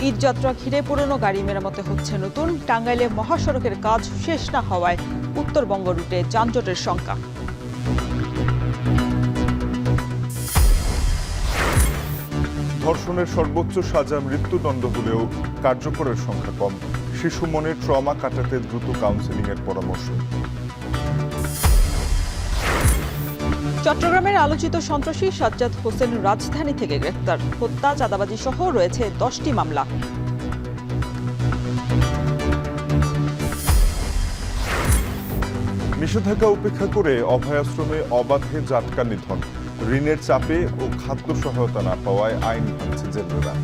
ঈদযাত্রা ঘিরে পুরনো গাড়ি মেরামতে হচ্ছে নতুন। টাঙ্গাইলে মহাসড়কের কাজ শেষ না হওয়ায় উত্তরবঙ্গ রুটে যানজটের শঙ্কা। ধর্ষণের সর্বোচ্চ সাজা মৃত্যুদণ্ড হলেও কার্যকরের সংখ্যা কম। শিশু মনের ট্রমা কাটাতে দ্রুত কাউন্সেলিংয়ের পরামর্শ। চট্টগ্রামের আলোচিত সন্ত্রাসী সাজ্জাদ হোসেন রাজধানী থেকে গ্রেফতার। হত্যা, চাঁদাবাজি সহ রয়েছে 10টি মামলা। নিষেধাজ্ঞা উপেক্ষা করে অভয়াশ্রমে অবাধে জাটকা নিধন। ঋণের চাপে ও খাদ্য সহায়তা না পাওয়ায় আইন ভাঙছে জেলেরা।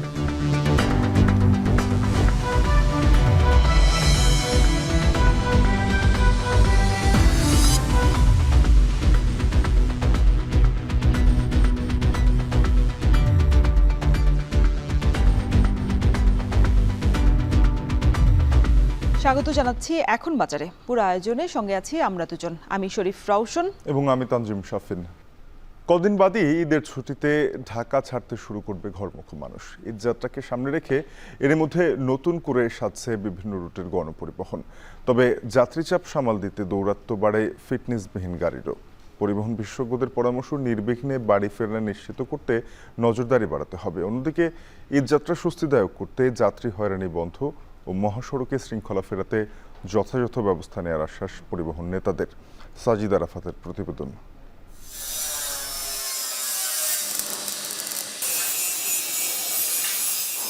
স্বাগত জানাচ্ছি এখন বাজারে। পুরো আয়োজনে সঙ্গে আছি আমরা দুজন, আমি শরীফ রাউশন এবং আমি তানজিম শাফিন। কদিন বাদই ঈদের ছুটিতে ঢাকা ছাড়তে শুরু করবে ঘরমুখী মানুষ। ঈদযাত্রাকে সামনে রেখে এর মধ্যে নতুন করে সাজছে বিভিন্ন রুটের গণপরিবহন। তবে যাত্রীচাপ সামাল দিতে দৌরাত্ম্য বাড়ে ফিটনেসবিহীন গাড়িরও। পরিবহন বিশেষজ্ঞদের পরামর্শ, নির্বিঘ্নে বাড়ি ফেরা নিশ্চিত করতে নজরদারি বাড়াতে হবে। অন্যদিকে ঈদযাত্রা স্বস্তিদায়ক করতে যাত্রী হয়রানি বন্ধ ও মহাসড়কে শৃঙ্খলা ফেরাতে যথাযথ ব্যবস্থা নেওয়ার আশ্বাস পরিবহন নেতাদের। সাজিদা রাফাতের প্রতিবেদন।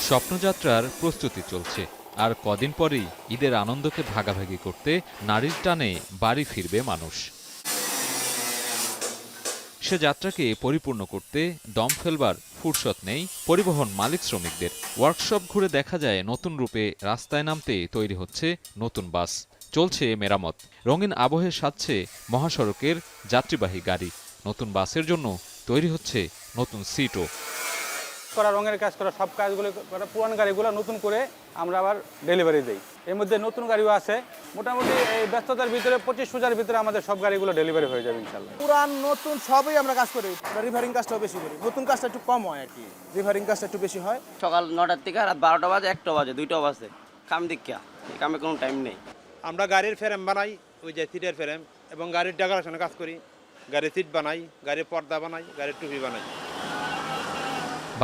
স্বপ্নযাত্রার প্রস্তুতি চলছে, আর কদিন পরেই ঈদের আনন্দকে ভাগাভাগি করতে নারীর টানে বাড়ি ফিরবে মানুষ। সে যাত্রাকে পরিপূর্ণ করতে দম ফেলবার ফুরসত নেই পরিবহন মালিক শ্রমিকদের। ওয়ার্কশপ ঘুরে দেখা যায় নতুন রূপে রাস্তায় নামতে তৈরি হচ্ছে নতুন বাস, চলছে মেরামত। রঙিন আবহে সাজছে মহাসড়কের যাত্রীবাহী গাড়ি। নতুন বাসের জন্য তৈরি হচ্ছে নতুন সিটও। করা, রঙের কাজ করা, সব কাজগুলো করা, পুরান গাড়িগুলো নতুন করে আমরা আবার ডেলিভারি দিই। এর মধ্যে নতুন গাড়িও আছে। মোটামুটি এই ব্যস্ততার ভিতরে 25 রোজার ভিতরে আমাদের সব গাড়িগুলো ডেলিভারি হয়ে যাবে ইনশাল্লাহ। পুরান নতুন সবই আমরা কাজ করি। রিভারিং কাজটাও বেশি করি, নতুন কাজটা একটু কম হয় আর কি, রিভারিং কাজটা একটু বেশি হয়। সকাল 9টার থেকে রাত 12টা বাজে, 1টা বাজে, 2টা বাজে কাম দীক্ষা, এই কামে কোনো টাইম নেই। আমরা গাড়ির ফ্রেম বানাই, ওই যে সিটের ফ্রেম, এবং গাড়ির ডেকোরেশনে কাজ করি। গাড়ির সিট বানাই, গাড়ির পর্দা বানাই, গাড়ির টুপি বানাই।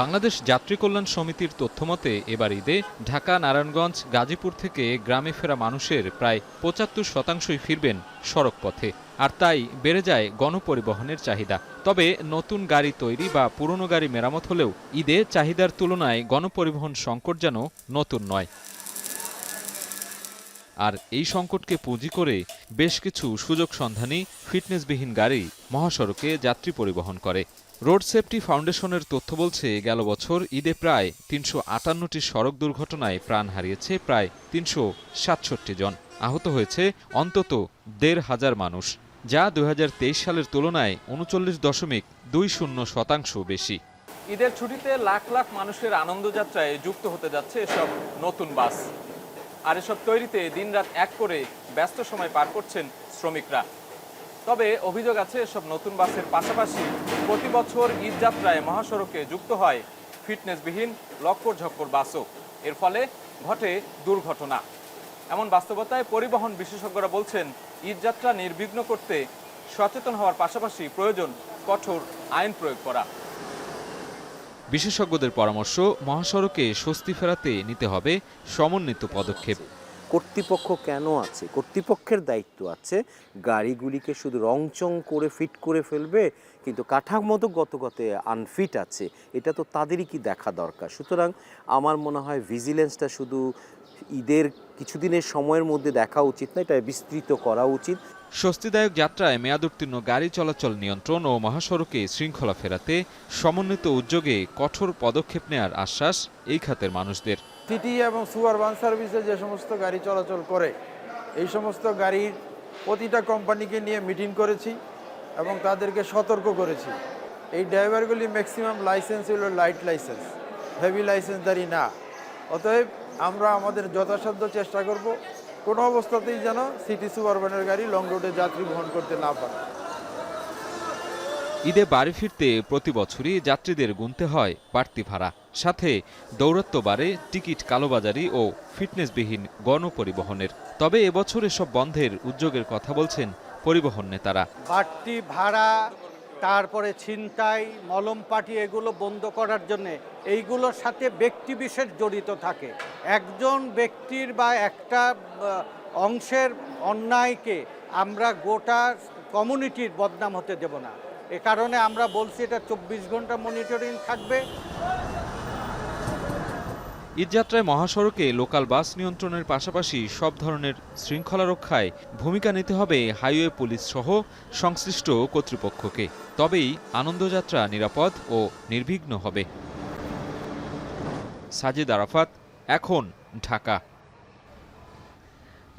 বাংলাদেশ যাত্রী কল্যাণ সমিতির তথ্যমতে এবার ঈদে ঢাকা, নারায়ণগঞ্জ, গাজীপুর থেকে গ্রামে ফেরা মানুষের প্রায় 75% ফিরবেন সড়ক পথে। আর তাই বেড়ে যায় গণপরিবহনের চাহিদা। তবে নতুন গাড়ি তৈরি বা পুরনো গাড়ি মেরামত হলেও ঈদে চাহিদার তুলনায় গণপরিবহন সংকট যেন নতুন নয়। আর এই সংকটকে পুঁজি করে বেশ কিছু সুযোগ সন্ধানী ফিটনেসবিহীন গাড়ি মহাসড়কে যাত্রী পরিবহন করে। রোড সেফটি ফাউন্ডেশনের তথ্য বলছে, গেল বছর ঈদে প্রায় 358টি সড়ক দুর্ঘটনায় প্রাণ হারিয়েছে প্রায় 367 জন। আহত হয়েছে অন্তত 1,500 মানুষ, যা 2023 সালের তুলনায় 39.20% বেশি। ঈদের ছুটিতে লাখ লাখ মানুষের আনন্দযাত্রায় যুক্ত হতে যাচ্ছে এসব নতুন বাস। আর এসব তৈরিতে দিনরাত এক করে ব্যস্ত সময় পার করছেন শ্রমিকরা। তবে অভিযোগ আছে, এসব নতুন বাসের পাশাপাশি প্রতি বছর ঈদযাত্রায় মহাসড়কে যুক্ত হয় ফিটনেসবিহীন লক্কর ঝক্কর বাসও। এর ফলে ঘটে দুর্ঘটনা। এমন বাস্তবতায় পরিবহন বিশেষজ্ঞরা বলছেন, ঈদযাত্রা নির্বিঘ্ন করতে সচেতন হওয়ার পাশাপাশি প্রয়োজন কঠোর আইন প্রয়োগ করা। বিশেষজ্ঞদের পরামর্শ, মহাসড়কে স্বস্তি ফেরাতে নিতে হবে সমন্বিত পদক্ষেপ। কর্তৃপক্ষ কেন আছে? কর্তৃপক্ষের দায়িত্ব আছে গাড়িগুলিকে শুধু রংচং করে ফিট করে ফেলবে, কিন্তু কাঠামোগতভাবে আনফিট আছে, এটা তো তাদেরই কি দেখা দরকার। সুতরাং আমার মনে হয় ভিজিলেন্সটা শুধু ঈদের কিছুদিনের সময়ের মধ্যে দেখা উচিত না, এটা বিস্তৃত করা উচিত। স্বস্তিদায়ক যাত্রায় মেয়াদোত্তীর্ণ গাড়ি চলাচল নিয়ন্ত্রণ ও মহাসড়কে শৃঙ্খলা ফেরাতে সমন্বিত উদ্যোগে কঠোর পদক্ষেপ নেওয়ার আশ্বাস এই খাতের মানুষদের। সিটি এবং সুপারবান সার্ভিসে যে সমস্ত গাড়ি চলাচল করে, এই সমস্ত গাড়ির প্রতিটা কোম্পানিকে নিয়ে মিটিং করেছি এবং তাদেরকে সতর্ক করেছি। এই ড্রাইভারগুলি ম্যাক্সিমাম লাইসেন্স হলো লাইট লাইসেন্স, হেভি লাইসেন্সধারী না। অতএব আমরা আমাদের যথাসাধ্য চেষ্টা করব কোনো অবস্থাতেই যেন সিটি সুপারবানের গাড়ি লং রুটে যাত্রী বহন করতে না পারে। ঈদে বাড়ি ফিরতে প্রতি বছরই যাত্রীদের গুনতে হয় বাড়তি ভাড়া, সাথে দৌরত্ব বাড়ে টিকিট কালোবাজারি ও ফিটনেসবিহীন গণপরিবহনের। তবে এবছর এসব বন্ধের উদ্যোগের কথা বলছেন পরিবহন নেতারা। বাড়তি ভাড়া, তারপরে ছিনতাই, মলম পাটি এগুলো বন্ধ করার জন্য এইগুলোর সাথে ব্যক্তি বিশেষ জড়িত থাকে। একজন ব্যক্তির বা একটা অংশের অন্যায়কে আমরা গোটা কমিউনিটির বদনাম হতে দেব না। এ কারণে আমরা বলছি এটা 24 ঘন্টা মনিটরিং থাকবে। ঈদযাত্রায় মহাসড়কে লোকাল বাস নিয়ন্ত্রণের পাশাপাশি সব ধরনের শৃঙ্খলা রক্ষায় ভূমিকা নিতে হবে হাইওয়ে পুলিশ সহ সংশ্লিষ্ট কর্তৃপক্ষকে। তবেই আনন্দযাত্রা নিরাপদ ও নির্বিঘ্ন হবে। সাজিদ আরাফাত, এখন, ঢাকা।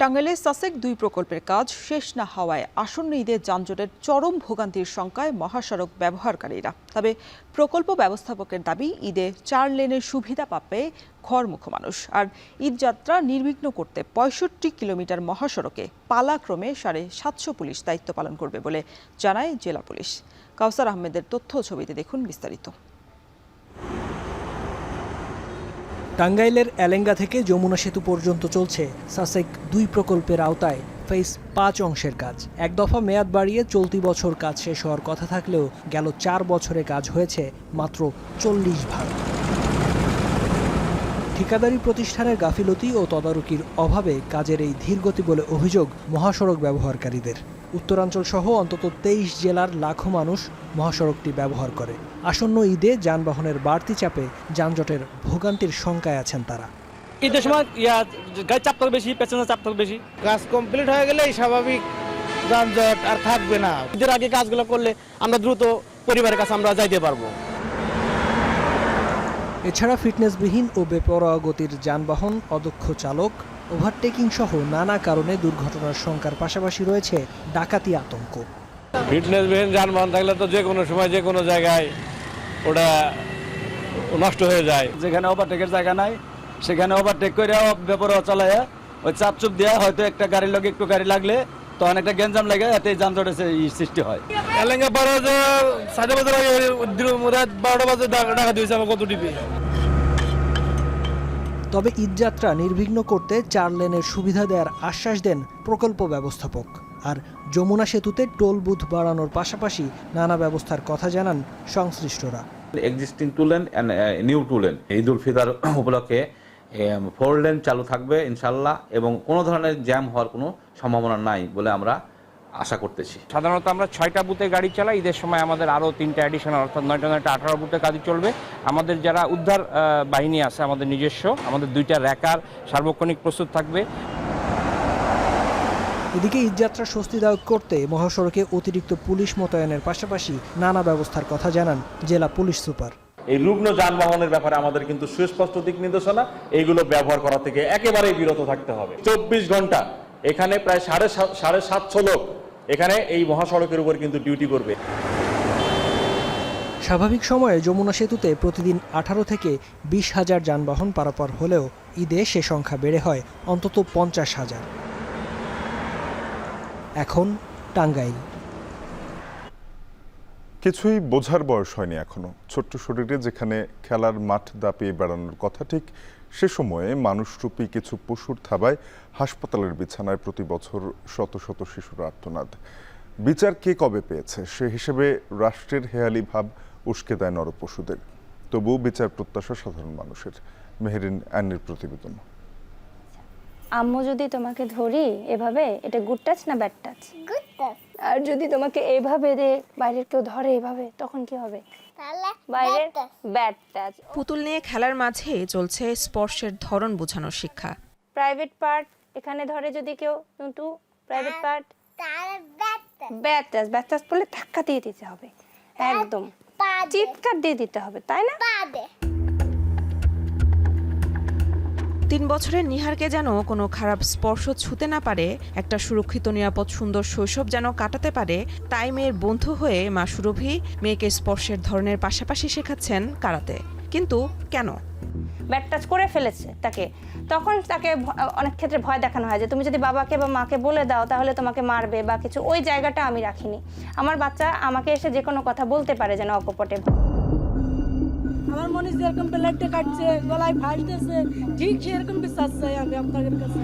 টাঙ্গাইলে সাসেক 2 প্রকল্পের কাজ শেষ না হওয়ায় আসন্ন ঈদের যানজটের চরম ভোগান্তির শঙ্কায় মহাসড়ক ব্যবহারকারীরা। তবে প্রকল্প ব্যবস্থাপকের দাবি, ঈদে 4 লেনের সুবিধা পাবে ঘরমুখো মানুষ। আর ঈদযাত্রা নির্বিঘ্ন করতে 65 কিলোমিটার মহাসড়কে পালাক্রমে 750 পুলিশ দায়িত্ব পালন করবে বলে জানায় জেলা পুলিশ। কাউসার আহমেদের তথ্য ছবিতে দেখুন বিস্তারিত। টাঙ্গাইলের এলেঙ্গা থেকে যমুনা সেতু পর্যন্ত চলছে সাসেক 2 প্রকল্পের আওতায় ফেজ 5 অংশের কাজ। এক দফা মেয়াদ বাড়িয়ে চলতি বছর কাজ শেষ হওয়ার কথা থাকলেও গেল 4 বছরে কাজ হয়েছে মাত্র 40 ভাগ। ঠিকাদারি প্রতিষ্ঠানের গাফিলতি ও তদারকির অভাবে কাজের এই ধীরগতি বলে অভিযোগ মহাসড়ক ব্যবহারকারীদের। উত্তরাঞ্চল সহ অন্তত 23 জেলার লাখো মানুষ মহাসড়কটি ব্যবহার করে। আসন্ন ঈদে যানবাহনের বাড়তি চাপে যানজটের ভোগান্তির শঙ্কায় আছেন তারা। ঈদের সময় গাড়ির চাপ থাকবে বেশি, প্যাসেঞ্জার চাপ থাকবে বেশি। কাজ কমপ্লিট হয়ে গেলে স্বাভাবিক যানজট আর থাকবে না। ঈদের আগে কাজগুলো করলে আমরা দ্রুত পরিবারের কাছে আমরা যাইতে পারবো। এছাড়া ফিটনেসবিহীন ও বেপরোয়া গতির যানবাহন, অদক্ষ চালক, ওভারটেকিং সহ নানা কারণে দুর্ঘটনার শঙ্কার পাশাপাশি রয়েছে ডাকাতি আতঙ্ক। ফিটনেসবিহীন যানবাহন থাকলে তো যে কোনো সময় যে কোনো জায়গায় ওটা নষ্ট হয়ে যায়। যেখানে ওভারটেকের জায়গা নাই সেখানে ওভারটেক করে বেপরোয়া চালায় ওই চাপচুপ দেওয়া, হয়তো একটা গাড়ির লগে একটু গাড়ি লাগলে তখন একটা গ্যাঞ্জাম লাগে, এতে যানজটের সৃষ্টি হয়। এলেঙ্গা পাড়া 7:30 বাজে 12টা বাজে ডাকা দিয়েছে আমার কত টিপি। তবে ঈদযাত্রা নির্বিঘ্ন করতে 4 লেনের সুবিধা দেওয়ার আশ্বাস দেন প্রকল্প ব্যবস্থাপক। আর যমুনা সেতুতে টোল বুথ বাড়ানোর পাশাপাশি নানা ব্যবস্থার কথা জানান সংশ্লিষ্টরা। Existing 2 lane and new 2 lane Eid ul Fitr উপলক্ষে 4 লেন চালু থাকবে ইনশাল্লাহ, এবং কোনো ধরনের জ্যাম হওয়ার কোনো সম্ভাবনা নাই বলে আমরা আশা করতেছি। সাধারণত আমরা 6টা বুথে গাড়ি চালাই, ঈদের সময় আমাদের আরও 3টা অ্যাডিশনাল অর্থাৎ 9টা 18 বুথে কাজ চলবে। আমাদের যারা উদ্ধার বাহিনী আছে আমাদের নিজস্ব, আমাদের 2টা র্যাকার সার্বক্ষণিক প্রস্তুত থাকবে। এদিকে ঈদযাত্রা স্বস্তিদায়ক করতে মহাসড়কে অতিরিক্ত পুলিশ মোতায়েনের পাশাপাশি নানা ব্যবস্থার কথা জানান জেলা পুলিশ সুপার। এই রুগ্ন যানবাহনের ব্যাপারে আমাদের কিন্তু সুস্পষ্ট দিক নির্দেশনা, এইগুলো ব্যবহার করা থেকে একেবারেই বিরত থাকতে হবে। 24 ঘন্টা এখানে প্রায় 750 লোক এখানে এই মহাসড়কের উপর কিন্তু ডিউটি করবে। স্বাভাবিক সময়ে যমুনা সেতুতে প্রতিদিন 18 থেকে 20,000 যানবাহন পারাপার হলেও ঈদে সে সংখ্যা বেড়ে হয় অন্তত 50,000। এখন টাঙ্গাইল। কিছুই বোঝার বয়স হয়নি এখনো। ছোট্ট শরীরে যেখানে খেলার মাঠ দাপিয়ে বেড়ানোর কথা, ঠিক সে সময়ে মানুষরূপী কিছু পশুর থাবায় হাসপাতালের বিছানায় প্রতি বছর শত শত শিশুর আর্তনাদ। বিচার কে কবে পেয়েছে সে হিসেবে রাষ্ট্রের হেয়ালি ভাব উস্কে দেয় নরপশুদের। তবুও বিচার প্রত্যাশা সাধারণ মানুষের। মেহেরিন অ্যানির প্রতিবেদন। আম্মু যদি তোমাকে ধরি এভাবে, এটা গুড টাচ না ব্যাড টাচ? Good touch. আর যদি তোমাকে এইভাবে বাইরের কেউ ধরে এভাবে, তখন কি হবে? বাইরের ব্যাড টাচ। পুতুল নিয়ে খেলার মাঝে চলছে স্পর্শের ধরন বোঝানোর শিক্ষা। প্রাইভেট পার্ট এখানে ধরে যদি কেউ, কিন্তু private part bad touch. Bad touch বলে ধাক্কা দিয়ে দিতে হবে, একদম চিৎকার দিয়ে দিতে হবে, তাই না? 3 বছরের নিহারকে যেন কোনো খারাপ স্পর্শ ছুতে না পারে, একটা সুরক্ষিত নিরাপদ সুন্দর শৈশব যেন কাটাতে পারে, তাই মেয়ের বন্ধু হয়ে মা সুরভি মেয়েকে স্পর্শের ধরনের পাশাপাশি শেখাচ্ছেন কারাতে। কিন্তু কেন? ব্যাড টাচ করে ফেলেছে তাকে, তখন তাকে অনেক ক্ষেত্রে ভয় দেখানো হয় যে তুমি যদি বাবাকে বা মাকে বলে দাও তাহলে তোমাকে মারবে বা কিছু। ওই জায়গাটা আমি রাখিনি। আমার বাচ্চা আমাকে এসে যে কোনো কথা বলতে পারে যেন অকপটে। আমার মনে হচ্ছে এরকম প্লেটে কাটছে, গলায় ফাঁস দিয়েছে, ঠিক সেরকম বিশ্বাস চাই আমি আপনাদের কাছে।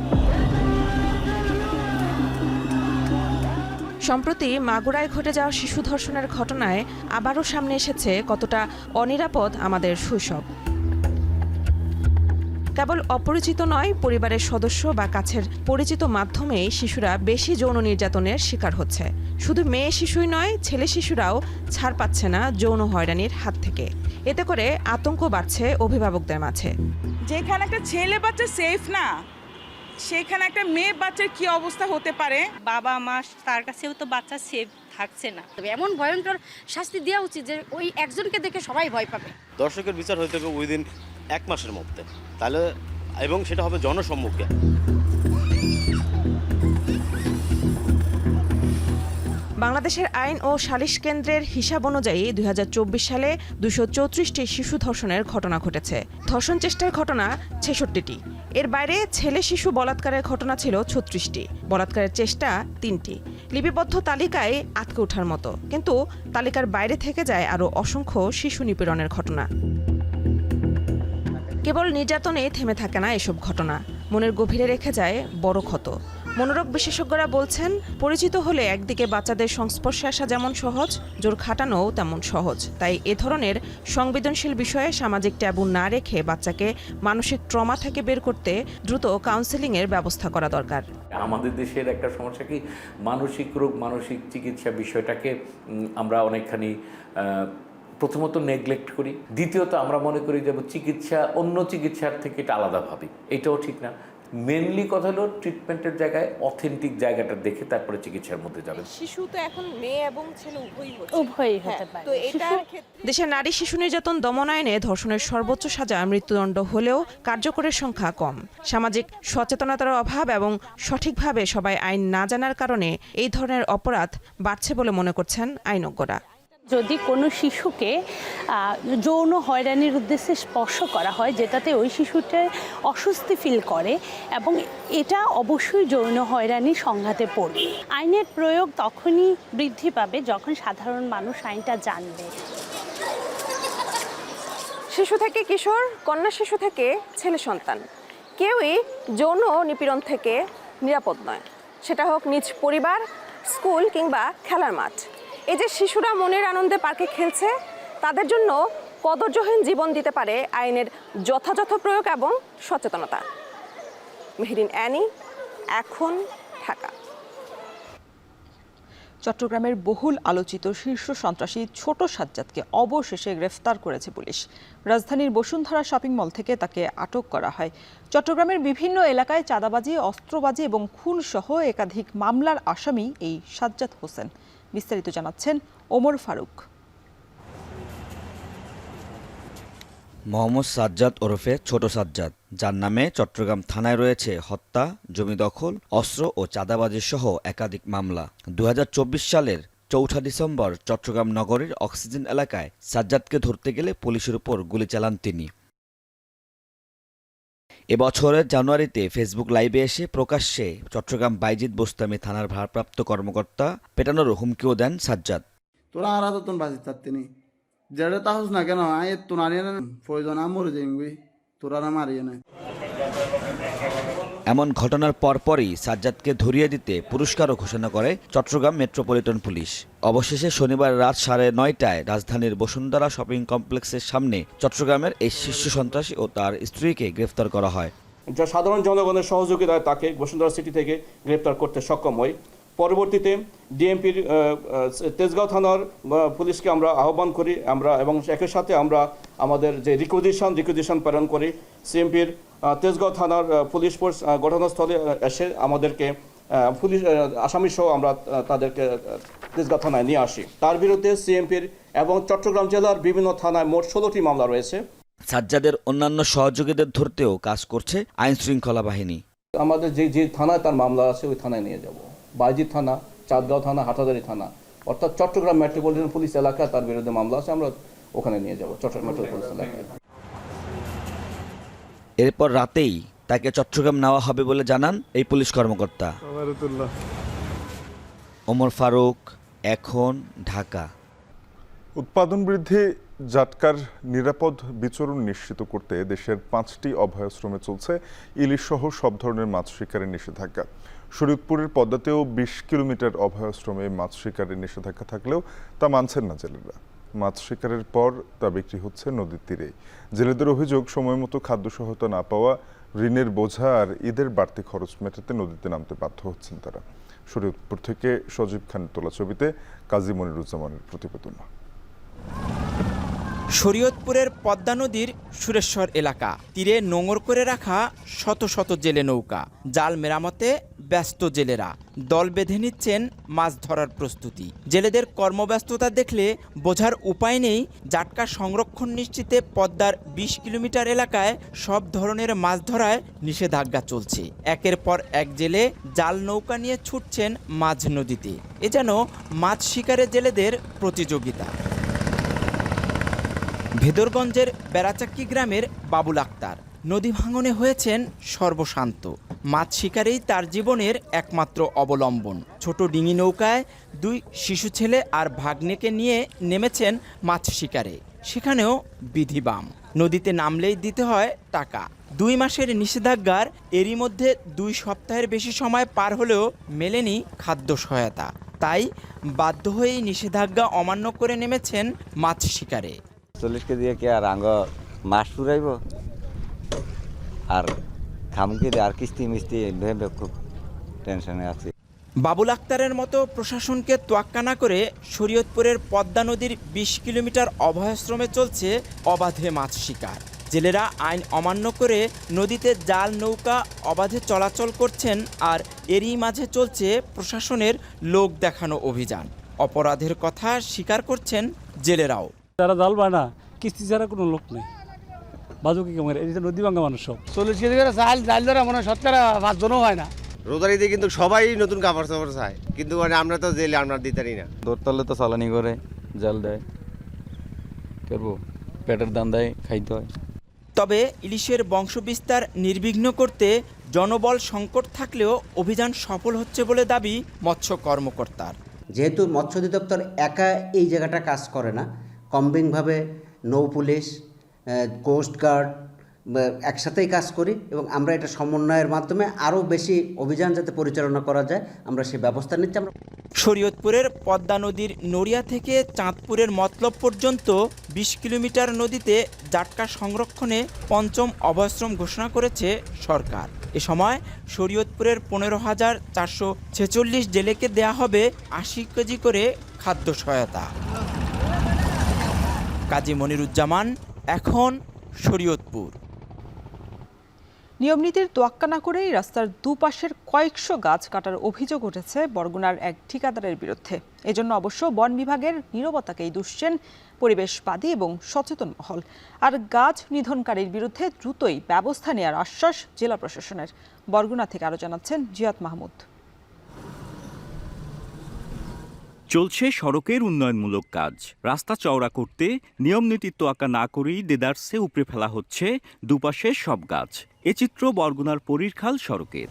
সম্প্রতি মাগুরায় ঘটে যাওয়া শিশু ধর্ষণের ঘটনায় আবারও সামনে এসেছে কতটা অনিরাপদ আমাদের শৈশব। কেবল অপরিচিত নয়, পরিবারের সদস্য বা কাছের পরিচিত মাধ্যমেই শিশুরা বেশি যৌন নির্যাতনের শিকার হচ্ছে। শুধু মেয়ে শিশুই নয়, ছেলে শিশুরাও ছাড় পাচ্ছে না যৌন হয়রানির হাত থেকে। এতে করে আতঙ্ক বাড়ছে অভিভাবকদের মাঝে। যেখানে একটা ছেলে বাচ্চা সেফ না, সেখানে একটা মেয়ে বাচ্চার কি অবস্থা হতে পারে? বাবা মা তার কাছেও তো বাচ্চা সেফ থাকছে না। তবে এমন ভয়ঙ্কর শাস্তি দেওয়া উচিত যে ওই একজনকে দেখে সবাই ভয় পাবে। দর্শকের বিচার হইতে হবে উইদিন 1 মাসের মধ্যে, তাহলে এবং সেটা হবে জনসম্মুখে। বাংলাদেশের আইন ও সালিশ কেন্দ্রের হিসাব অনুযায়ী 2024 সালে 234টি শিশু ধর্ষণের ঘটনা ঘটেছে। ধর্ষণ চেষ্টার ঘটনা 66টি। এর বাইরে ছেলে শিশু বলাৎকারের ঘটনা ছিল 36টি, বলাৎকারের চেষ্টা 3টি। লিপিবদ্ধ তালিকায় আটকে ওঠার মতো, কিন্তু তালিকার বাইরে থেকে যায় আরও অসংখ্য শিশু নিপীড়নের ঘটনা। কেবল নির্যাতনে থেমে থাকে না এসব ঘটনা, মনের গভীরে রেখে যায় বড় ক্ষত। মনোরোগ বিশেষজ্ঞরা বলছেন, পরিচিত হলে একদিকে বাচ্চাদের সংস্পর্শে আসা যেমন সহজ, জোর খাটানোও তেমন সহজ। তাই এ ধরনের সংবেদনশীল বিষয়ে সামাজিক ট্যাবু না রেখে বাচ্চাকে মানসিক ট্রমা থেকে বের করতে দ্রুত কাউন্সেলিংয়ের ব্যবস্থা করা দরকার। আমাদের দেশের একটা সমস্যা কি, মানসিক রোগ, মানসিক চিকিৎসা বিষয়টাকে আমরা অনেকখানি প্রথমত নেগলেক্ট করি, দ্বিতীয়ত আমরা মনে করি যে চিকিৎসা অন্য চিকিৎসার থেকে এটা আলাদা ভাবি, এটাও ঠিক না। মেনলি কথা হলো ট্রিটমেন্টের জায়গায় অথেন্টিক জায়গাটা দেখে তারপরে চিকিৎসার মধ্যে যাবে। শিশু তো এখন মেয়ে এবং ছেলে উভয়ই হতে পারে। তো এটা দেশের নারী শিশু নির্যাতন দমন আইনে ধর্ষণের সর্বোচ্চ সাজা মৃত্যুদণ্ড হলেও কার্যকরের সংখ্যা কম। সামাজিক সচেতনতার অভাব এবং সঠিকভাবে সবাই আইন না জানার কারণে এই ধরনের অপরাধ বাড়ছে বলে মনে করছেন আইনজ্ঞরা। যদি কোনো শিশুকে যৌন হয়রানির উদ্দেশ্যে স্পর্শ করা হয় যেটাতে ওই শিশুটা অস্বস্তি ফিল করে, এবং এটা অবশ্যই যৌন হয়রানির সংঘাতে পড়বে। আইনের প্রয়োগ তখনই বৃদ্ধি পাবে যখন সাধারণ মানুষ আইনটা জানবে। শিশু থেকে কিশোর, কন্যা শিশু থেকে ছেলে সন্তান, কেউই যৌন নিপীড়ন থেকে নিরাপদ নয়, সেটা হোক নিজ পরিবার, স্কুল কিংবা খেলার মাঠ। এই যে শিশুরা মনের আনন্দে পার্কে খেলছে, তাদের জন্য কদর্যহীন জীবন দিতে পারে আইনের যথাযথ প্রয়োগ এবং সচেতনতা। মেহেরিন অ্যানি, এখন, ঢাকা। চট্টগ্রামের বহুল আলোচিত শীর্ষ সন্ত্রাসী ছোট সাজ্জাদকে অবশেষে গ্রেফতার করেছে পুলিশ। রাজধানীর বসুন্ধরা শপিং মল থেকে তাকে আটক করা হয়। চট্টগ্রামের বিভিন্ন এলাকায় চাঁদাবাজি, অস্ত্রবাজি এবং খুন সহ একাধিক মামলার আসামি এই সাজ্জাদ হোসেন। বিস্তারিত জানাচ্ছেন ওমর ফারুক। মোহাম্মদ সাজ্জাদ ওরফে ছোট সাজ্জাদ, যার নামে চট্টগ্রাম থানায় রয়েছে হত্যা, জমি দখল, অস্ত্র ও চাঁদাবাজি সহ একাধিক মামলা। 2024 সালের 4 ডিসেম্বর চট্টগ্রাম নগরীর অক্সিজেন এলাকায় সাজ্জাদকে ধরতে গেলে পুলিশের উপর গুলি চালান তিনি। এবছরের জানুয়ারিতে ফেসবুক লাইভে এসে প্রকাশ্যে চট্টগ্রাম বাইজিদ বোস্তামি থানার ভারপ্রাপ্ত কর্মকর্তা পেটানোর হুমকিও দেন সাজ্জাদ। তোরা আর আদতন বাজি তাত্তিনি যেটা তাহস না কেন আয় তো নারিয়ে না প্রয়োজন আমরে যাইবি তোরা না মারিয়ে না। এমন ঘটনার পরপরই সাজ্জাদকে ধরিয়ে দিতে পুরস্কারও ঘোষণা করে চট্টগ্রাম মেট্রোপলিটন পুলিশ। অবশেষে শনিবার রাত 9:30টায় রাজধানীর বসুন্ধরা শপিং কমপ্লেক্সের সামনে চট্টগ্রামের এই শীর্ষ সন্ত্রাসী ও তার স্ত্রীকে গ্রেফতার করা হয়। যা সাধারণ জনগণের সহযোগিতায় তাকে বসুন্ধরা সিটি থেকে গ্রেফতার করতে সক্ষম হয়। পরবর্তীতে ডিএমপির তেজগাঁও থানার পুলিশকে আমরা আহ্বান করি এবং একই সাথে আমরা আমাদের যে রিকুইজিশন প্রেরণ করি। সিএমপির তেজগাঁও থানার পুলিশ ফোর্স ঘটনাস্থলে এসে আমাদেরকে পুলিশ আসামি সহ আমরা তাদেরকে তেজগাঁও থানায় নিয়ে আসি। তার বিরুদ্ধে সিএমপির এবং চট্টগ্রাম জেলার বিভিন্ন থানায় মোট 16টি মামলা রয়েছে। সাজ্জাদের অন্যান্য সহযোগীদের ধরতেও কাজ করছে আইন শৃঙ্খলা বাহিনী। আমাদের যে থানায় তার মামলা আছে ওই থানায় নিয়ে যাব। বাইজিদ থানা, চাঁদগাঁও থানা, হাটাজারি থানা, অর্থাৎ চট্টগ্রাম মেট্রোপলিটন পুলিশ এলাকায় তার বিরুদ্ধে মামলা আছে, আমরা ওখানে নিয়ে যাব চট্টগ্রাম মেট্রোপলিটন পুলিশ এলাকায়। এরপর রাতেই তাকে চট্টগ্রাম নেওয়া হবে বলে জানান এই পুলিশ কর্মকর্তা। ওমর ফারুক, এখন, ঢাকা। উৎপাদন বৃদ্ধি, জাটকার নিরাপদ বিচরণ নিশ্চিত করতে দেশের 5টি অভয়াশ্রমে চলছে ইলিশ সহ সব ধরনের মাছ শিকারের নিষেধাজ্ঞা। শরীয়তপুরের পদ্মাতেও 20 কিলোমিটার অভয়াশ্রমে মাছ শিকারের নিষেধাজ্ঞা থাকলেও তা মানছেন না জেলেরা। মাছ শিকারের পর তা বিক্রি হচ্ছে নদীর তীরেই। জেলেদের অভিযোগ, সময় মতো খাদ্য সহায়তা না পাওয়া, ঋণের বোঝা আর ঈদের বাড়তি খরচ মেটাতে নদীতে নামতে বাধ্য হচ্ছেন তারা। শরীয়তপুর থেকে সজীব খানের তোলা ছবিতে কাজী মনিরুজ্জামানের প্রতিবেদন। শরীয়তপুরের পদ্মা নদীর সুরেশ্বর এলাকা, তীরে নোঙর করে রাখা শত শত জেলে নৌকা, জাল মেরামতে ব্যস্ত জেলেরা দল বেঁধে নিচ্ছেন মাছ ধরার প্রস্তুতি। জেলেদের কর্মব্যস্ততা দেখলে বোঝার উপায় নেই জাটকা সংরক্ষণ নিশ্চিতে পদ্মার 20 কিলোমিটার এলাকায় সব ধরনের মাছ ধরায় নিষেধাজ্ঞা চলছে। একের পর এক জেলে জাল নৌকা নিয়ে ছুটছেন মাঝ নদীতে। এ যেন মাছ শিকারে জেলেদের প্রতিযোগিতা। ভেদরগঞ্জের বেড়াচাক্কি গ্রামের বাবুল আক্তার নদী ভাঙনে হয়েছেন সর্বশান্ত। মাছ শিকারেই তার জীবনের একমাত্র অবলম্বন। ছোট ডিঙি নৌকায় 2 শিশু ছেলে আর ভাগ্নেকে নিয়ে নেমেছেন মাছ শিকারে। সেখানেও বিধিবাম, নদীতে নামলেই দিতে হয় টাকা। 2 মাসের নিষেধাজ্ঞার এরই মধ্যে 2 সপ্তাহের বেশি সময় পার হলেও মেলেনি খাদ্য সহায়তা। তাই বাধ্য হয়েই নিষেধাজ্ঞা অমান্য করে নেমেছেন মাছ শিকারে। 40 কেজি কি আর আঙ্গ মাছ পুরাইব আর খামুকে আর কিস্তি মিস্তি ভেবে খুব টেনশনে আছি। বাবুল আক্তারের মতো প্রশাসনকে তোয়াক্কা না করে শরীয়তপুরের পদ্মা নদীর 20 কিলোমিটার অভয়াশ্রমে চলছে অবাধে মাছ শিকার। জেলেরা আইন অমান্য করে নদীতে জাল নৌকা অবাধে চলাচল করছেন, আর এরই মাঝে চলছে প্রশাসনের লোক দেখানো অভিযান। অপরাধের কথা স্বীকার করছেন জেলেরাও। যারা জাল পায় না, কিস্তি ছাড়া কোনো লোক নেই। বাজুকি কেমন, এই যে নদী ভাঙা মানুষ সব 40 কেজি করে জাল ধরে মনে হয় 5 জনও হয় না। রোজারিতে কিন্তু সবাই নতুন কাপড় চাপড় চায়, কিন্তু আমরা তো জেলে আমরা দিতারি না। দৌড়তলে তো চালানি করে জাল দেয়, করবো পেটের দাম দেয়, খাইতে হয়। তবে ইলিশের বংশবিস্তার নির্বিঘ্ন করতে জনবল সংকট থাকলেও অভিযান সফল হচ্ছে বলে দাবি মৎস্য কর্মকর্তার। যেহেতু মৎস্য অধিদপ্তর একা এই জায়গাটা কাজ করে না, কম্বিংভাবে নৌ পুলিশ, কোস্টগার্ড একসাথেই কাজ করি এবং আমরা এটা সমন্বয়ের মাধ্যমে আরও বেশি অভিযান যাতে পরিচালনা করা যায় আমরা সেই ব্যবস্থা নিচ্ছি। আমরা শরীয়তপুরের পদ্মা নদীর নড়িয়া থেকে চাঁদপুরের মতলব পর্যন্ত 20 কিলোমিটার নদীতে জাটকা সংরক্ষণে 5ম অভয়াশ্রম ঘোষণা করেছে সরকার। এ সময় শরীয়তপুরের 15,446 জেলেকে দেয়া হবে 80 কেজি করে খাদ্য সহায়তা। কাজী মনিরুজ্জামান, এখন, শরীয়তপুর। নিয়মনীতির তোয়াক্কা না করেই রাস্তার দুপাশের কয়েকশো গাছ কাটার অভিযোগ উঠেছে বরগুনার এক ঠিকাদারের বিরুদ্ধে। এজন্য অবশ্য বন বিভাগের নীরবতাকেই দুষছেন পরিবেশবাদী এবং সচেতন মহল। আর গাছ নিধনকারীর বিরুদ্ধে দ্রুতই ব্যবস্থা নেওয়ার আশ্বাস জেলা প্রশাসনের। বরগুনা থেকে আরও জানাচ্ছেন জিয়াদ মাহমুদ। চলছে সড়কের উন্নয়নমূলক কাজ। রাস্তা চওড়া করতে নিয়মনীতির তোয়াক্কা না করেই দেদারসে উপড়ে ফেলা হচ্ছে দুপাশে সব গাছ। এ চিত্র বরগুনার পরীরখাল সড়কের।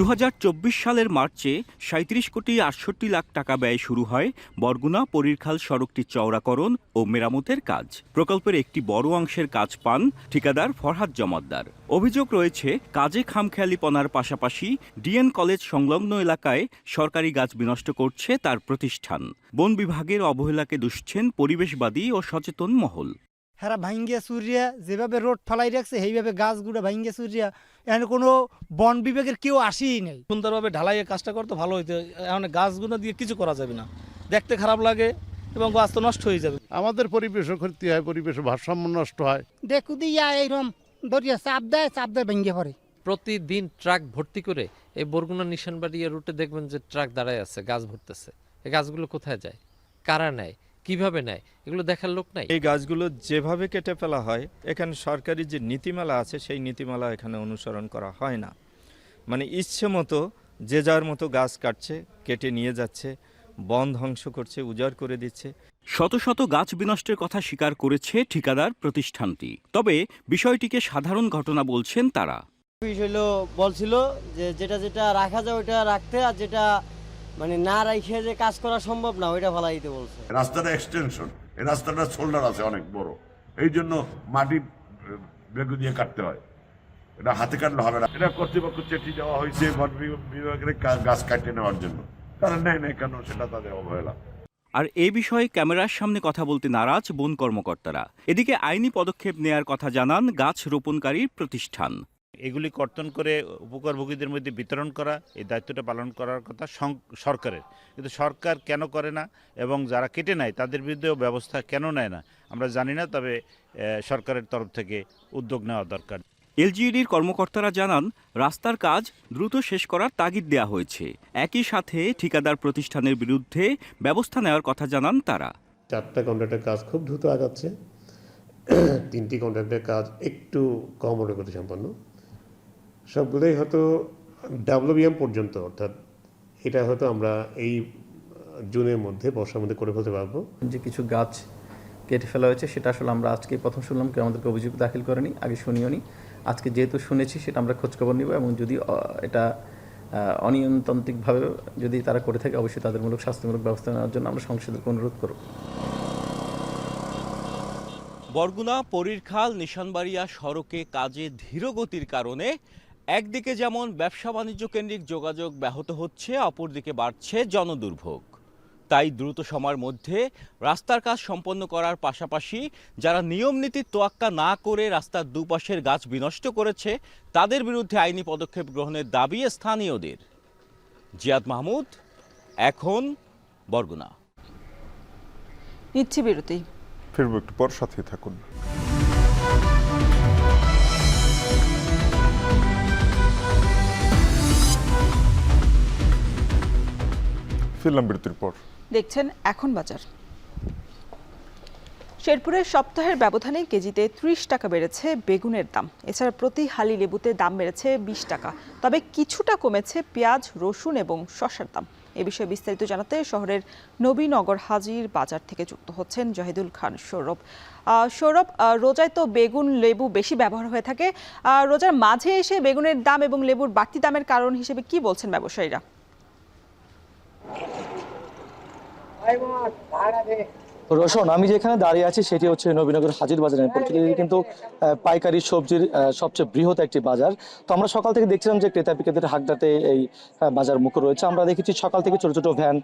2024 সালের মার্চে 37 কোটি 68 লাখ টাকা ব্যয় শুরু হয় বরগুনা পরীরখাল সড়কটি চওড়াকরণ ও মেরামতের কাজ। প্রকল্পের একটি বড় অংশের কাজ পান ঠিকাদার ফরহাদ জমাদ্দার। অভিযোগ রয়েছে কাজে খামখেয়ালিপনার পাশাপাশি ডিএন কলেজ সংলগ্ন এলাকায় সরকারি গাছ বিনষ্ট করছে তার প্রতিষ্ঠান। বন বিভাগের অবহেলাকে দুষছেন পরিবেশবাদী ও সচেতন মহল। হেরা ভাঙ্গিয়া চুরিয়া যেভাবে রোড ফালাই রাখছে সেইভাবে গাছগুলো ভাঙ্গিয়া চুরিয়া, এখানে কোনো বন বিভাগের কেউ আসেই নেই। সুন্দরভাবে ঢালাইয়ের কাজটা করতে ভালো হইতো, এখন গাছগুলো দিয়ে কিছু করা যাবে না, দেখতে খারাপ লাগে এবং গাছ তো নষ্ট হয়ে যাবে। আমাদের পরিবেশও ক্ষতি হয়, পরিবেশের ভারসাম্য নষ্ট হয়। দেখু দিয়া এইরকম দরিয়া চাপ দেয় ভেঙে পড়ে। প্রতিদিন ট্রাক ভর্তি করে এই বরগুনা নিশানবাড়িয়া রুটে দেখবেন যে ট্রাক দাঁড়ায় আছে, গাছ ভরতেছে। এই গাছগুলো কোথায় যায়, কারা নেয়, কিভাবে নেয়, এগুলো দেখার লোক নাই। এই গাছগুলো যেভাবে কেটে ফেলা হয়, এখানে সরকারি যে নীতিমালা আছে সেই নীতিমালা এখানে অনুসরণ করা হয় না। মানে ইচ্ছে মতো যে যার মতো গাছ কাটছে, কেটে নিয়ে যাচ্ছে, বন ধ্বংস করছে, উজাড় করে দিচ্ছে। শত শত গাছ বিনষ্টের কথা স্বীকার করেছে ঠিকাদার প্রতিষ্ঠানটি, তবে বিষয়টিকে সাধারণ ঘটনা বলছেন তারা। বলছিল যে যেটা যেটা রাখা যায় ওইটা রাখতে, আর যেটা মানে না রাখে যে কাজ করা সম্ভব না ওইটা ফেলাই দিতে বলছে। রাস্তাটা এক্সটেনশন, এই রাস্তাটা শোল্ডার আছে অনেক বড়, এই জন্য মাটি বেগু দিয়ে কাটতে হয়, এটা হাতে কাটলে হবে না। এটা কর্তৃপক্ষ চিঠি দেওয়া হয়েছে বন বিভাগের গাছ কাটিয়ে নেওয়ার জন্য, তারা নেয় না কেন সেটা তাদের অবহেলা। আর এ বিষয়ে ক্যামেরার সামনে কথা বলতে নারাজ বন কর্মকর্তারা। এদিকে আইনি পদক্ষেপ নেয়ার কথা জানান গাছ রোপণকারী প্রতিষ্ঠান। এগুলি কর্তন করে উপকারভোগীদের মধ্যে বিতরণ করা, এই দায়িত্বটা পালন করার কথা সরকারের, কিন্তু সরকার কেন করে না এবং যারা কেটে নেয় তাদের বিরুদ্ধেও ব্যবস্থা কেন নেয় না আমরা জানি না, তবে সরকারের তরফ থেকে উদ্যোগ নেওয়া দরকার। এলজিইডির কর্মকর্তারা জানান রাস্তার কাজ দ্রুত শেষ করার তাগিদ দেওয়া হয়েছে। একই সাথে ঠিকাদার প্রতিষ্ঠানের বিরুদ্ধে ব্যবস্থা নেওয়ার কথা জানান তারা। 4টা কন্ট্রাক্টের কাজ খুব দ্রুত আগাচ্ছে, 3টি কন্ট্রাক্টের কাজ একটু কম গতি সম্পন্ন, সবগুলোই হয়তো WBM পর্যন্ত, অর্থাৎ এটা হয়তো আমরা এই জুনের মধ্যে, বর্ষার মধ্যে করে ফেলতে পারবো। যে কিছু গাছ কেটে ফেলা হয়েছে সেটা আসলে আমরা আজকে প্রথম শুনলাম, কেউ আমাদেরকে অভিযোগ দাখিল করেনি, আগে শুনিও নি। আজকে যেহেতু শুনেছি সেটা আমরা খোঁজখবর নিব, এবং যদি এটা অনিয়মতান্ত্রিকভাবে যদি তারা করে থাকে অবশ্যই তাদের মূলক শাস্তিমূলক ব্যবস্থা নেওয়ার জন্য আমরা সংসদকে অনুরোধ করব। বরগুনা পরীরখাল নিশানবাড়িয়া সড়কে কাজে ধীরগতির কারণে একদিকে যেমন ব্যবসা বাণিজ্য কেন্দ্রিক যোগাযোগ ব্যাহত হচ্ছে, অপরদিকে বাড়ছে জনদুর্ভোগ। তাই দ্রুত সময়ের মধ্যে রাস্তার কাজ সম্পন্ন করার পাশাপাশি যারা নিয়মনীতির তোয়াক্কা না করে রাস্তার দুপাশের গাছ বিনষ্ট করেছে তাদের বিরুদ্ধে আইনি পদক্ষেপ গ্রহণের দাবি স্থানীয়দের। জিয়াদ মাহমুদ, এখন বরগুনা। নিচ্ছি বিরতি, ফিরব একটু পর, সাথে থাকুন। ফিরলাম বিরতির পর। দেখছেন এখন বাজার। শেরপুরের সপ্তাহের ব্যবধানে কেজিতে 30 টাকা বেড়েছে বেগুনের দাম। এছাড়া প্রতি হালি লেবুতে দাম বেড়েছে 20 টাকা। তবে কিছুটা কমেছে পেঁয়াজ, রসুন এবং শসার দাম। এ বিষয়ে বিস্তারিত জানাতে শহরের নবীনগর হাজির বাজার থেকে যুক্ত হচ্ছেন জাহিদুল খান সৌরভ। সৌরভ, রোজায় তো বেগুন লেবু বেশি ব্যবহার হয়ে থাকে, রোজার মাঝে এসে বেগুনের দাম এবং লেবুর বাড়তি দামের কারণ হিসেবে কি বলছেন ব্যবসায়ীরা? রোশন, আমি যেখানে দাঁড়িয়ে আছি সেটি হচ্ছে নবীনগর হাজির বাজারের পরিচিত, কিন্তু পাইকারি সবজির সবচেয়ে বৃহৎ একটি বাজার। তো আমরা সকাল থেকে দেখছিলাম যে ক্রেতা বিক্রেতাদের হাটটাতে এই বাজার মুখর রয়েছে। আমরা দেখেছি সকাল থেকে ছোট ছোট ভ্যান,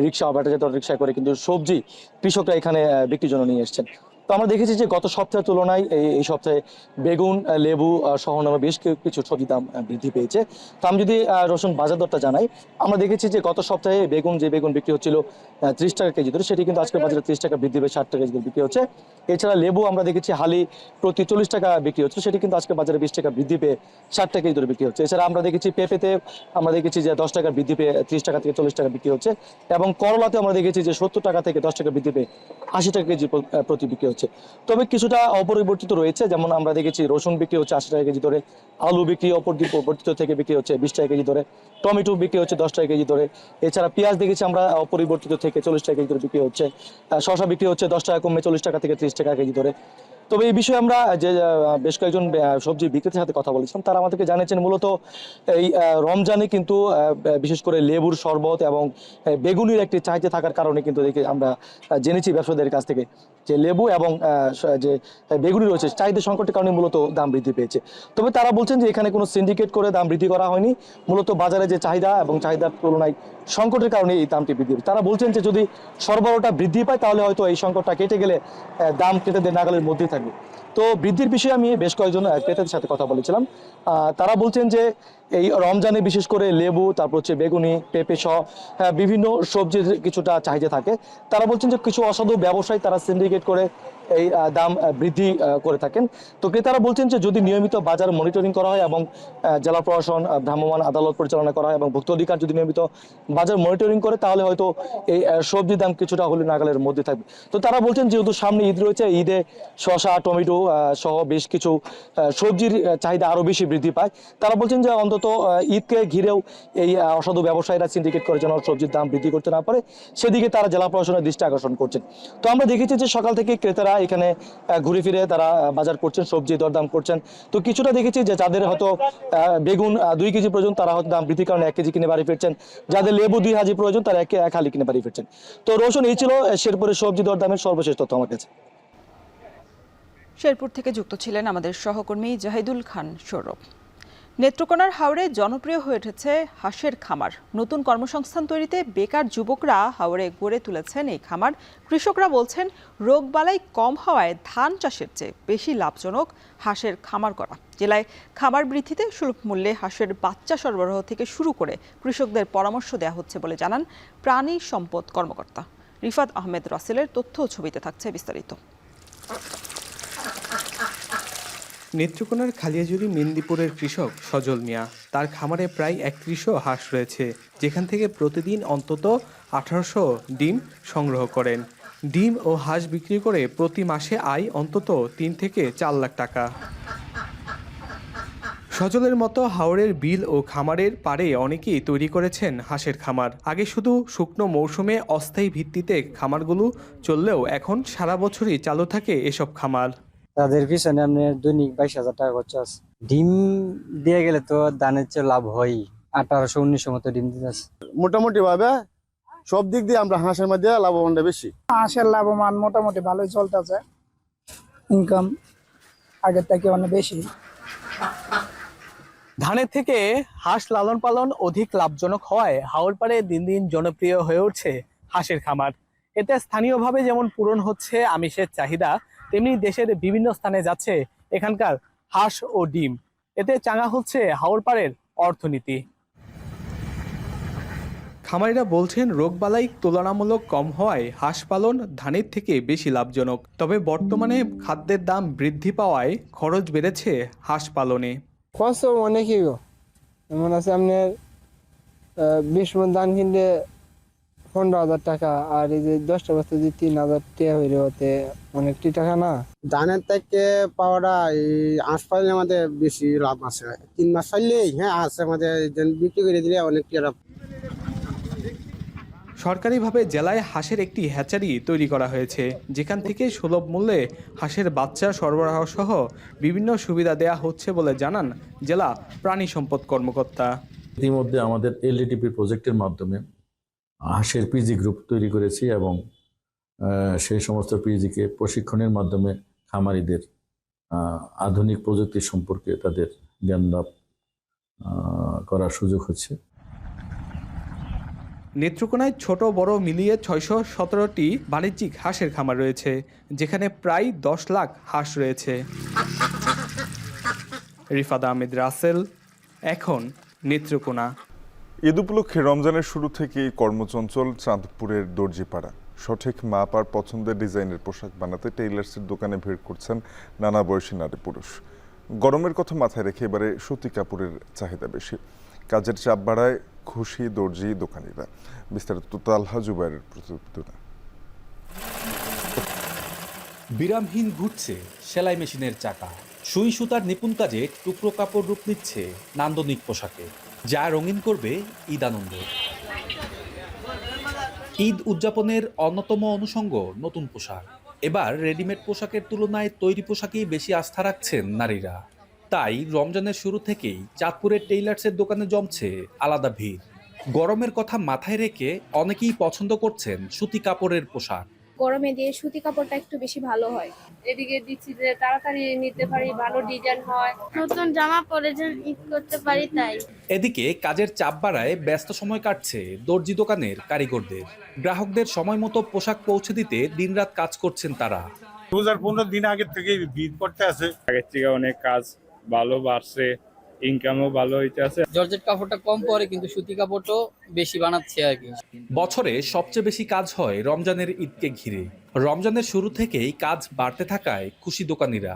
রিক্সা, অটোজাত রিক্সা করে কিন্তু সবজি কৃষকরা এখানে বিক্রির জন্য নিয়ে এসছেন। তো আমরা দেখেছি যে গত সপ্তাহের তুলনায় এই সপ্তাহে বেগুন, লেবু সহ নামে বেশ কিছু সবজি দাম বৃদ্ধি পেয়েছে। তো আমি যদি রসুন বাজার দরটা জানাই, আমরা দেখেছি যে গত সপ্তাহে যে বেগুন বিক্রি হচ্ছিল 30 টাকা কেজি ধরে, সেটি কিন্তু আজকের বাজারে 30 টাকা বৃদ্ধি পেয়ে 60 টাকা কেজি বিক্রি হচ্ছে। এছাড়া লেবু আমরা দেখেছি হালি প্রতি 40 টাকা বিক্রি হচ্ছে, সেটি কিন্তু আজকের বাজারে 20 টাকা বৃদ্ধি পেয়ে 60 টাকা কেজি ধরে বিক্রি হচ্ছে। এছাড়া আমরা দেখেছি পেঁপেতে আমরা দেখেছি যে 10 টাকা বৃদ্ধি পেয়ে 30 টাকা থেকে 40 টাকা বিক্রি হচ্ছে, এবং করলাতে আমরা দেখেছি যে 70 টাকা থেকে 10 টাকা বৃদ্ধি পেয়ে 80 টাকা কেজি প্রতি বিক্রি হচ্ছে। তবে কিছুটা অপরিবর্তিত রয়েছে, যেমন আমরা দেখেছি রসুন বিক্রি হচ্ছে 80 টাকা কেজি ধরে, আলু বিক্রি অপরিবর্তিত থেকে বিক্রি হচ্ছে 20 টাকা কেজি ধরে, টমেটো বিক্রি হচ্ছে 10 টাকা কেজি ধরে। এছাড়া পেঁয়াজ দেখেছি আমরা অপরিবর্তিত থেকে 40 টাকা কেজি ধরে বিক্রি হচ্ছে। শসা বিক্রি হচ্ছে 10 টাকা কমে 40 টাকা থেকে 30 টাকা কেজি ধরে। তবে এই বিষয়ে আমরা যে বেশ কয়েকজন সবজি বিক্রেতার সাথে কথা বলেছিলাম, তারা আমাদেরকে জানিয়েছেন মূলত এই রমজানে কিন্তু বিশেষ করে লেবুর শরবত এবং বেগুনির একটি চাহিদা থাকার কারণে কিন্তু আমরা জেনেছি ব্যবসায়ীদের কাছ থেকে যে লেবু এবং যে বেগুনি রয়েছে চাহিদা সংকটের কারণে মূলত দাম বৃদ্ধি পেয়েছে। তবে তারা বলছেন যে এখানে কোনো সিন্ডিকেট করে দাম বৃদ্ধি করা হয়নি, মূলত বাজারে যে চাহিদা এবং চাহিদার তুলনায় সংকটের কারণে এই দামটি বৃদ্ধি পেয়েছে। তারা বলছেন যে যদি সরবরাহটা বৃদ্ধি পায় তাহলে হয়তো এই সংকটটা কেটে গেলে দাম ক্রেতাদের নাগালের মধ্যেই থাকবে। তো বৃদ্ধির বিষয়ে আমি বেশ কয়েকজন ক্রেতাদের সাথে কথা বলেছিলাম, তারা বলছেন যে এই রমজানে বিশেষ করে লেবু, তারপর হচ্ছে বেগুনি, পেঁপে সহ বিভিন্ন সবজির কিছুটা চাহিদা থাকে। তারা বলছেন যে কিছু অসাধু ব্যবসায়ী তারা সিন্ডিকেট করে এই দাম বৃদ্ধি করে থাকেন। তো ক্রেতারা বলছেন যে যদি নিয়মিত বাজার মনিটরিং করা হয় এবং জেলা প্রশাসন, ভ্রাম্যমাণ আদালত পরিচালনা করা হয় এবং ভোক্তা অধিকার যদি নিয়মিত বাজার মনিটরিং করে তাহলে হয়তো এই সবজির দাম কিছুটা হলে নাগালের মধ্যে থাকবে। তো তারা বলছেন যেহেতু সামনে ঈদ রয়েছে, ঈদে শসা, টমেটো সহ বেশ কিছু সবজির চাহিদা আরও বেশি বৃদ্ধি পায়। তারা বলছেন যে অন্তত ঈদকে ঘিরেও এই অসাধু ব্যবসায়ীরা সিন্ডিকেট করে যেন সবজির দাম বৃদ্ধি করতে না পারে সেদিকে তারা জেলা প্রশাসনের দৃষ্টি আকর্ষণ করছেন। তো আমরা দেখেছি যে সকাল থেকে ক্রেতারা এখানে ঘুরে ফিরে তারা বাজার করছেন, সবজি দরদাম করছেন। তো কিছুটা দেখেছি যে যাদের হয়তো বেগুন 2 কেজি প্রয়োজন তারা হয়তো দাম বৃদ্ধির কারণে 1 কেজি কিনে বাড়ি ফিরছেন, যাদের লেবু 2 হাজি প্রয়োজন তারা 1 হালি কিনে বাড়ি ফিরছেন। তো রোশন, এই ছিল শেরপুরের সবজি দরদামের সর্বশেষ তথ্য আমার কাছে। শেরপুর থেকে যুক্ত ছিলেন আমাদের সহকর্মী জাহিদুল খান সৌরভ। নেত্রকোনার হাওরে জনপ্রিয় হয়ে উঠেছে হাঁসের খামার। নতুন কর্মসংস্থান তৈরিতে বেকার যুবকরা হাওরে গড়ে তুলেছেন এই খামার। কৃষকরা বলছেন রোগবালাই কম হওয়ায় ধান চাষের চেয়ে বেশি লাভজনক হাঁসের খামার করা। জেলায় খামার বৃদ্ধিতে সুলভ মূল্যে হাঁসের বাচ্চা সরবরাহ থেকে শুরু করে কৃষকদের পরামর্শ দেওয়া হচ্ছে বলে জানান প্রাণী সম্পদ কর্মকর্তা রিফাত আহমেদ রাসেলের তথ্য ও ছবিতে থাকছে বিস্তারিত। নেত্রকোনার খালিয়াজুড়ি মেন্দিপুরের কৃষক সজল মিয়া, তার খামারে প্রায় 3100 হাঁস রয়েছে, যেখান থেকে প্রতিদিন অন্তত 1800 ডিম সংগ্রহ করেন। ডিম ও হাঁস বিক্রি করে প্রতি মাসে আয় অন্তত 3 থেকে 4 লাখ টাকা। সজলের মতো হাওরের বিল ও খামারের পাড়ে অনেকেই তৈরি করেছেন হাঁসের খামার। আগে শুধু শুকনো মৌসুমে অস্থায়ী ভিত্তিতে খামারগুলো চললেও এখন সারা বছরই চালু থাকে এসব খামার। তাদের পিছনে আপনার দৈনিক 22,000 টাকা খরচ আছে। ডিম দিয়ে গেলে তো দানের চেয়ে লাভ হয়। 1800-1900 মতো ডিম দিতেছে। মোটামুটি ভাবে সব দিক দিয়ে আমরা হাঁসের মধ্যে লাভবানটা বেশি। হাঁসের লাভবান মোটামুটি ভালোই চলতেছে, ইনকাম আগের থেকে অনেক বেশি। ধানের থেকে হাঁস লালন পালন অধিক লাভজনক হওয়ায় হাওরপাড়ে দিন দিন জনপ্রিয় হয়ে উঠছে হাঁসের খামার। এতে স্থানীয়ভাবে যেমন পূরণ হচ্ছে আমিষের চাহিদা, তেমনি দেশের বিভিন্ন স্থানে যাচ্ছে এখানকার হাঁস ও ডিম। এতে চাঙ্গা হচ্ছে হাওরপাড়ের অর্থনীতি। খামারিরা বলছেন রোগবালাই তুলনামূলক কম হওয়ায় হাঁস পালন ধানের থেকে বেশি লাভজনক। তবে বর্তমানে খাদ্যের দাম বৃদ্ধি পাওয়ায় খরচ বেড়েছে হাঁস পালনে। খরচ অনেকই গো, এমন আছে আপনার 20 মণ ধান কিনলে 15,000 টাকা, আর এই যে 10টা বস্তা যদি 3,000 টাকা হইলে হতে অনেকটি টাকা না। ধানের থেকে পাওয়াটা এই হাঁস পালনে আমাদের বেশি লাভ আছে। 3 মাস পাইলেই হাঁস আমাদের বিক্রি করে দিলে অনেক টাকা। সরকারিভাবে জেলায় হাঁসের একটি হ্যাচারি তৈরি করা হয়েছে, যেখান থেকে সুলভ মূল্যে হাঁসের বাচ্চা সরবরাহ সহ বিভিন্ন সুবিধা দেয়া হচ্ছে বলে জানান জেলা প্রাণী সম্পদ কর্মকর্তা। ইতিমধ্যে আমাদের এলডিটিপি প্রজেক্টের মাধ্যমে হাঁসের পিজি গ্রুপ তৈরি করেছি এবং সেই সমস্ত পিজিকে প্রশিক্ষণের মাধ্যমে খামারিদের আধুনিক প্রযুক্তি সম্পর্কে তাদের জ্ঞান লাভ করার সুযোগ হচ্ছে। নেত্রকোনায় ছোট বড় মিলিয়ে 617টি বাণিজ্যিক হাঁসের খামার রয়েছে, যেখানে প্রায় 10 লাখ হাঁস রয়েছে। রিফাত আহমেদ রাসেল, এখন নেত্রকোনা। ঈদ উপলক্ষে রমজানের শুরু থেকেই কর্মচঞ্চল চাঁদপুরের দর্জিপাড়া। সঠিক মাপ আর পছন্দের ডিজাইনের পোশাক বানাতে টেইলার্সের দোকানে ভিড় করছেন নানা বয়সী নারী পুরুষ। গরমের কথা মাথায় রেখে এবারে সুতি কাপড়ের চাহিদা বেশি। কাজের চাপ বাড়ায় খুশি দর্জি দোকানিরা। বিস্তারিত তালহা জুবাইরের প্রতিবেদন। বিরামহীন ঘুরছে সেলাই মেশিনের চাকা। সুই সুতার নিপুণ কাজে টুকরো কাপড় রূপ নিচ্ছে নান্দনিক পোশাকে, যা রঙিন করবে ঈদ আনন্দ। ঈদ উদযাপনের অন্যতম অনুষঙ্গ নতুন পোশাক। এবার রেডিমেড পোশাকের তুলনায় তৈরি পোশাকেই বেশি আস্থা রাখছেন নারীরা। তাই রমজানের শুরু থেকেই চাঁদপুরের টেইলার্সের দোকানে জমছে আলাদা ভিড়। গরমের কথা মাথায় রেখে অনেকেই পছন্দ করছেন সুতি কাপড়ের পোশাক। গরমে দিয়ে সুতি কাপড়টা একটু বেশি ভালো হয়। এদিকে দিচ্ছি যে তাড়াতাড়ি নিতে পারি, ভালো ডিজাইন হয়, নতুন জামা পরে যে ঈদ করতে পারি তাই। এদিকে কাজের চাপ বাড়ায় ব্যস্ত সময় কাটছে দর্জি দোকানের কারিগরদের। গ্রাহকদের সময় মতো পোশাক পৌঁছে দিতে দিনরাত কাজ করছেন তারা। 2015 দিন আগের থেকে ভিড় করতে আছে, আগের থেকে অনেক কাজ ভালো বাড়ছে, ইনকামও ভালো হইতে আছে। জর্জেট কাপড়টা কম পরে কিন্তু সুতি কাপড়টাও বেশি বানাচ্ছে আর কি। বছরে সবচেয়ে বেশি কাজ হয় রমজানের ঈদকে ঘিরে। রমজানের শুরু থেকেই কাজ বাড়তে থাকায় খুশি দোকানিরা।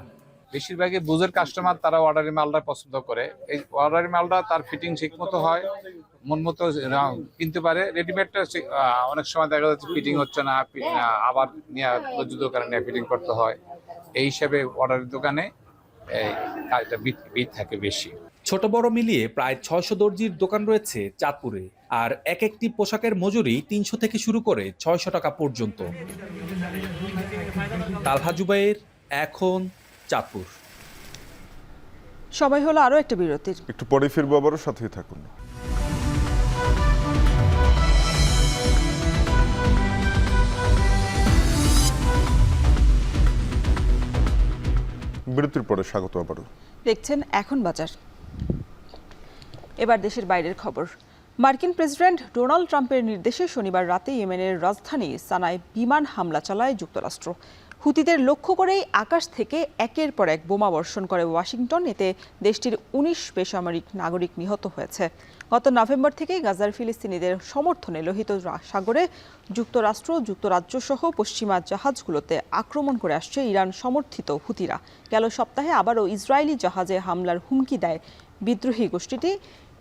বেশিরভাগই বুঝের কাস্টমার, তারা অর্ডারি মালটা পছন্দ করে। এই অর্ডারি মালটা তার ফিটিং ঠিক মতো হয়, মন মতো কিনতে পারে। রেডিমেডটা অনেক সময় দেখা যাচ্ছে ফিটিং হচ্ছে না, আবার নিয়ে দোকানে নিয়ে ফিটিং করতে হয়। এই হিসাবে অর্ডারের দোকানে কাজটা ভিড় থাকে বেশি। ছোট বড় মিলিয়ে প্রায় 600 দর্জির দোকান রয়েছে চাঁদপুরে, আর এক একটি পোশাকের মজুরি 300 থেকে শুরু করে 600 টাকা পর্যন্ত। তালহা জুবাইর, এখন চাঁদপুর। সময় হলো আরো একটা বিরতির। একটু পরে ফিরবো, আবারও সাথেই থাকুন। বিরতির পরে স্বাগত আবারও। দেখছেন এখন বাজার। এবার দেশের বাইরের খবর। মার্কিন প্রেসিডেন্ট ডোনাল্ড ট্রাম্পের নির্দেশে শনিবার রাতে ইয়েমেনের রাজধানী সানায় বিমান হামলা চালায় যুক্তরাষ্ট্র। হুতিদের লক্ষ্য করেই আকাশ থেকে একের পর এক বোমা বর্ষণ করে ওয়াশিংটন। এতে দেশটির 19 বেসামরিক নাগরিক নিহত হয়েছে। গত নভেম্বর থেকে গাজার ফিলিস্তিনিদের সমর্থনে লোহিত সাগরে যুক্তরাষ্ট্র, যুক্তরাজ্য সহ পশ্চিমা জাহাজগুলোতে আক্রমণ করে আসছে ইরান সমর্থিত হুতিরা। গেল সপ্তাহে আবারও ইসরায়েলি জাহাজে হামলার হুমকি দেয় বিদ্রোহী গোষ্ঠীটি।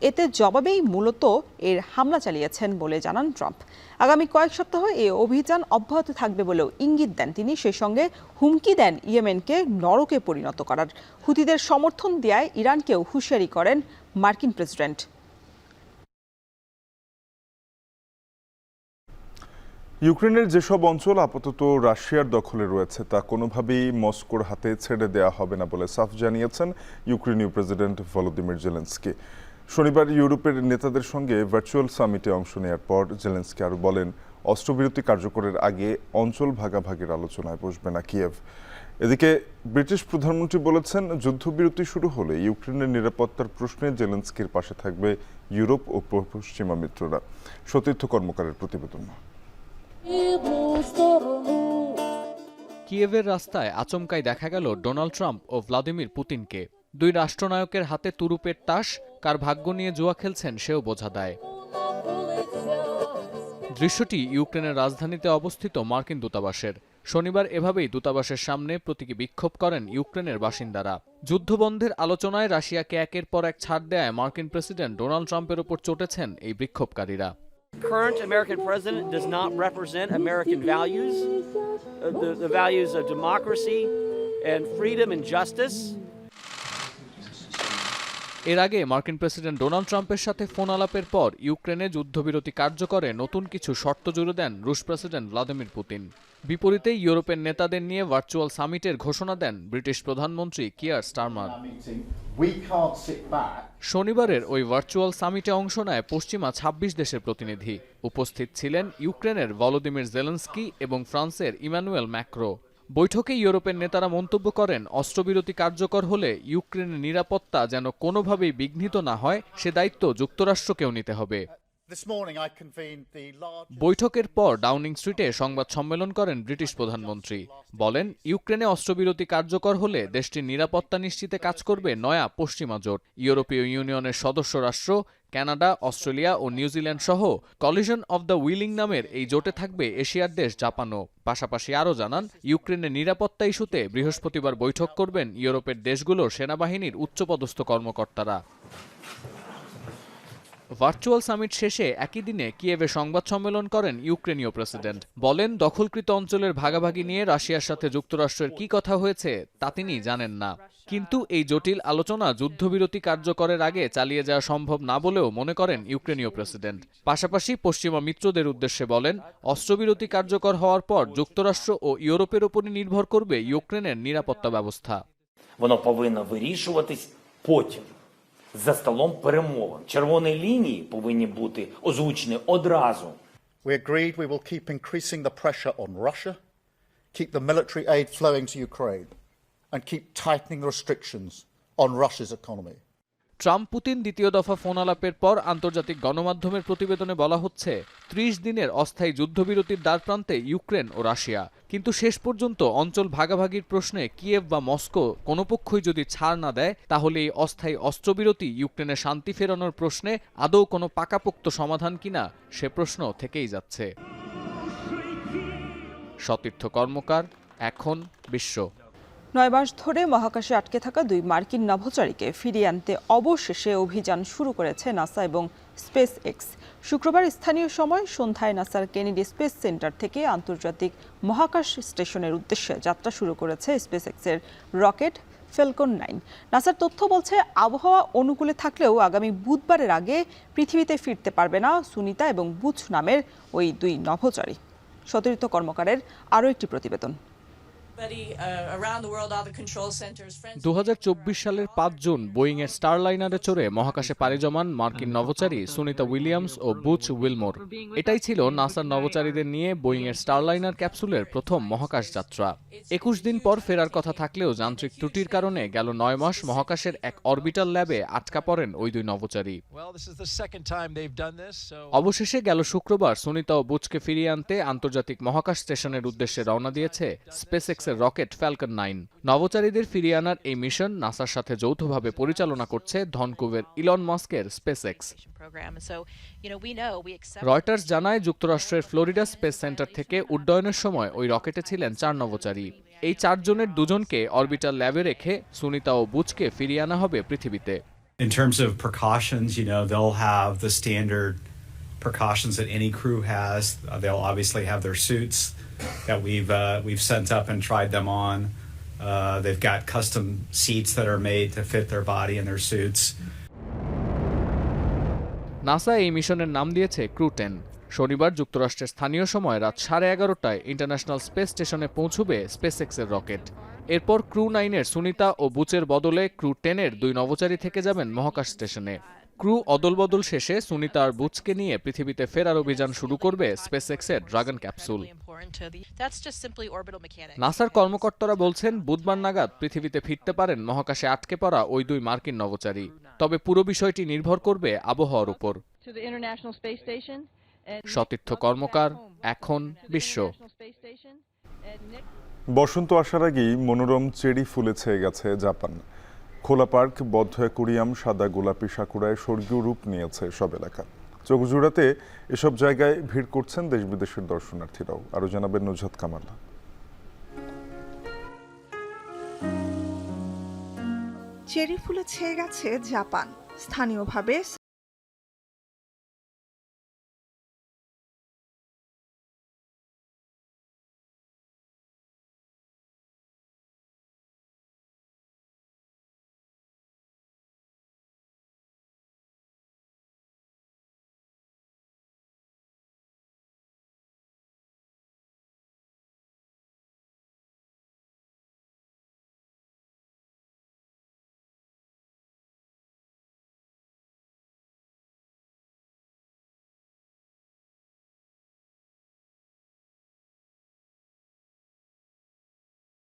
এতে জবাবেই মূলত এর হামলা চালিয়েছেন বলে জানান ট্রাম্প। আগামী কয়েক সপ্তাহ এই অভিযান অব্যাহত থাকবে বলেও ইঙ্গিত দেন তিনি। সেই সঙ্গে হুমকি দেন ইয়েমেনকে নরকে পরিণত করার। হুতিদের সমর্থন দেয়ায় ইরানকেও হুঁশিয়ারি করেন মার্কিন প্রেসিডেন্ট। ইউক্রেনের যেসব অঞ্চল আপাতত রাশিয়ার দখলে রয়েছে তা কোনোভাবেই মস্কোর হাতে ছেড়ে দেওয়া হবে না বলে সাফ জানিয়েছেন ইউক্রেনীয় প্রেসিডেন্ট ভলোদিমির জেলেনস্কি। শনিবার ইউরোপের নেতাদের সঙ্গে ভার্চুয়াল সামিটে অংশ নেওয়ার পর জেলেনস্কি আরও বলেন, অস্ত্রবিরতি কার্যকরের আগে অঞ্চল ভাগাভাগির আলোচনায় বসবে না কিয়েভ। এদিকে ব্রিটিশ প্রধানমন্ত্রী বলেছেন, যুদ্ধবিরতি শুরু হলে ইউক্রেনের নিরাপত্তার প্রশ্নে জেলেনস্কির পাশে থাকবে ইউরোপ ও পশ্চিমা মিত্ররা। সতীর্থ কর্মকারের প্রতিবেদন। কিয়েভের রাস্তায় আচমকাই দেখা গেল ডোনাল্ড ট্রাম্প ও ভ্লাদিমির পুতিনকে। দুই রাষ্ট্রনায়কের হাতে তুরুপের তাস, কার ভাগ্য নিয়ে জুয়া খেলছেন সেও বোঝা দেয়। দৃশ্যটি ইউক্রেনের রাজধানীতে অবস্থিত মার্কিন দূতাবাসের। শনিবার এভাবেই দূতাবাসের সামনে প্রতীকী বিক্ষোভ করেন ইউক্রেনের বাসিন্দারা। যুদ্ধবন্ধের আলোচনায় রাশিয়াকে একের পর এক ছাড় দেয় মার্কিন প্রেসিডেন্ট ডোনাল্ড ট্রাম্পের ওপর চটেছেন এই বিক্ষোভকারীরা। Current American president does not represent American values, the values of democracy and freedom and justice. এর আগে মার্কিন প্রেসিডেন্ট ডোনাল্ড ট্রাম্পের সাথে ফোন আলাপের পর ইউক্রেনে যুদ্ধবিরতি কার্যকরে নতুন কিছু শর্ত জুড়ে দেন রুশ প্রেসিডেন্ট ভ্লাদিমির পুতিন। বিপরীতে ইউরোপের নেতাদের নিয়ে ভার্চুয়াল সামিটের ঘোষণা দেন ব্রিটিশ প্রধানমন্ত্রী কিয়ার স্টারমার। শনিবারের ওই ভার্চুয়াল সামিটে অংশ নেয় পশ্চিমা 26 দেশের প্রতিনিধি। উপস্থিত ছিলেন ইউক্রেনের ভলোদিমির জেলেনস্কি এবং ফ্রান্সের ইমানুয়েল ম্যাক্রো। বৈঠকে ইউরোপের নেতারা মন্তব্য করেন, অস্ত্রবিরতি কার্যকর হলে ইউক্রেনের নিরাপত্তা যেন কোনোভাবেই বিঘ্নিত না হয় সে দায়িত্ব যুক্তরাষ্ট্রকেও নিতে হবে। বৈঠকের পর ডাউনিং স্ট্রিটে সংবাদ সম্মেলন করেন ব্রিটিশ প্রধানমন্ত্রী। বলেন, ইউক্রেনে অস্ত্রবিরতি কার্যকর হলে দেশটির নিরাপত্তা নিশ্চিতে কাজ করবে নয়া পশ্চিমা জোট। ইউরোপীয় ইউনিয়নের সদস্য রাষ্ট্র কানাডা, অস্ট্রেলিয়া ও নিউজিল্যান্ড সহ কলিশন অব দ্য উইলিং নামের এই জোটে থাকবে এশিয়ার দেশ জাপানও। পাশাপাশি আরও জানান, ইউক্রেনের নিরাপত্তা ইস্যুতে বৃহস্পতিবার বৈঠক করবেন ইউরোপের দেশগুলোর সেনাবাহিনীর উচ্চপদস্থ কর্মকর্তারা। ভার্চুয়াল সামিট শেষে একই দিনে কিয়েভে সংবাদ সম্মেলন করেন ইউক্রেনীয় প্রেসিডেন্ট। বলেন, দখলকৃত অঞ্চলের ভাগাভাগি নিয়ে রাশিয়ার সাথে যুক্তরাষ্ট্রের কি কথা হয়েছে তা তিনি জানেন না। কিন্তু এই জটিল আলোচনা যুদ্ধবিরতি কার্যকরের আগে চালিয়ে যাওয়া সম্ভব না বলেও মনে করেন ইউক্রেনীয় প্রেসিডেন্ট। পাশাপাশি পশ্চিমা মিত্রদের উদ্দেশ্যে বলেন, অস্ত্রবিরতি কার্যকর হওয়ার পর যুক্তরাষ্ট্র ও ইউরোপের উপরই নির্ভর করবে ইউক্রেনের নিরাপত্তা ব্যবস্থা। За столом перемовин. Червоні лінії повинні бути озвучені одразу. We agreed we will keep increasing the pressure on Russia, keep the military aid flowing to Ukraine, and keep tightening restrictions on Russia's economy. Trump Putin দ্বিতীয় দফা ফোন আলাপের পর আন্তর্জাতিক গণমাধ্যমের প্রতিবেদনে বলা হচ্ছে, 30 দিনের অস্থায়ী যুদ্ধবিরতির দ্বারপ্রান্তে ইউক্রেন ও রাশিয়া। কিন্তু শেষ পর্যন্ত অঞ্চল ভাগাভাগির প্রশ্নে কিয়েভ বা মস্কো কোনো পক্ষই যদি ছাড় না দেয়, তাহলে এই অস্থায়ী অস্ত্রবিরতি ইউক্রেনে শান্তি ফেরানোর প্রশ্নে আদৌ কোনো পাকাপোক্ত সমাধান কিনা সে প্রশ্ন থেকেই যাচ্ছে। সতীর্থ কর্মকার, এখন বিশ্ব। 9 মাস ধরে মহাকাশে আটকে থাকা 2 মার্কিন নভোচারীকে ফিরিয়ে আনতে অবশেষে অভিযান শুরু করেছে নাসা এবং স্পেস এক্স। শুক্রবার স্থানীয় সময় সন্ধ্যায় নাসার কেনেডি স্পেস সেন্টার থেকে আন্তর্জাতিক মহাকাশ স্টেশনের উদ্দেশ্যে যাত্রা শুরু করেছে স্পেস এক্সের রকেট ফ্যালকন 9। নাসার তথ্য বলছে, আবহাওয়া অনুকূলে থাকলেও আগামী বুধবারের আগে পৃথিবীতে ফিরতে পারবে না সুনিতা এবং বুচ নামের ওই 2 নভোচারী। সতীর্থ কর্মকারের আরও একটি প্রতিবেদন। 2024 সালের 5 জুন বোয়িং এর স্টারলাইনারে চড়ে মহাকাশে পাড়ি জমান মার্কিন নভোচারী সুনিতা উইলিয়ামস ও বুচ উইলমোর। এটাই ছিল নাসার নভোচারীদের নিয়ে বোয়িং এর স্টারলাইনার ক্যাপসুলের প্রথম মহাকাশ যাত্রা। 21 দিন পর ফেরার কথা থাকলেও যান্ত্রিক ত্রুটির কারণে গেল 9 মাস মহাকাশের এক অরবিটাল ল্যাবে আটকা পড়েন ওই 2 নভোচারী। অবশেষে গেল শুক্রবার সুনিতা ও বুচকে ফিরিয়ে আনতে আন্তর্জাতিক মহাকাশ স্টেশনের উদ্দেশ্যে রওনা দিয়েছে স্পেসএক্স রকেট ফ্যালকন 9। নভোচারীদের ফিরিয়ে আনার এই মিশন নাসার সাথে যৌথভাবে পরিচালনা করছে ধনকুবের ইলন মাস্কের স্পেসএক্স। রয়টার্স জানায়, যুক্তরাষ্ট্রের ফ্লোরিডা স্পেস সেন্টার থেকে উড্ডয়নের সময় ওই রকেটে ছিলেন 4 নভোচারী। এই 4 জনের 2 জনকে অরবিটাল ল্যাবে রেখে সুনিতা ও বুচকে ফিরিয়ে আনা হবে পৃথিবীতে। In terms of precautions, they'll have the standard precautions that any crew has. They'll obviously have their suits that we've sent up and tried them on. They've got custom seats that are made to fit their body and their suits. NASA এই মিশনের নাম দিয়েছে crew 10। শনিবার যুক্তরাষ্ট্রের স্থানীয় সময় রাত 11:30টায় international space স্টেশনে পৌঁছবে স্পেসএক্সের রকেট। এরপর ক্রু 9-এর সুনিতা ও বুচের বদলে ক্রু 10-এর 2 নভোচারী থেকে যাবেন মহাকাশ স্টেশনে। ক্রু অদলবদল শেষে সুনিতা আর বুচকে নিয়ে পৃথিবীতে ফেরার অভিযান শুরু করবে স্পেসএক্সের ড্রাগন ক্যাপসুল। নাসার কর্মকর্তারা বলছেন, বুধবার নাগাদ পৃথিবীতে ফিরতে পারেন মহাকাশে আটকে পড়া ওই 2 মার্কিন নভোচারী। তবে পুরো বিষয়টি নির্ভর করবে আবহাওয়ার উপর। সতীর্থ কর্মকার, এখন বিশ্ব। বসন্ত আসার আগেই মনোরম চেরি ফুলে ছেয়ে গেছে জাপান। খোলা পার্ক, বদ্ধ অ্যাকোরিয়াম, সাদা গোলাপি সাকুরায় স্বর্গীয় রূপ নিয়েছে সব এলাকা। চোখ জুড়াতে এসব জায়গায় ভিড় করছেন দেশ বিদেশের দর্শনার্থীরাও। আরও জানাবেন নুজহাত কামাল। চেরি ফুলে ছেয়ে গেছে জাপান। স্থানীয়ভাবে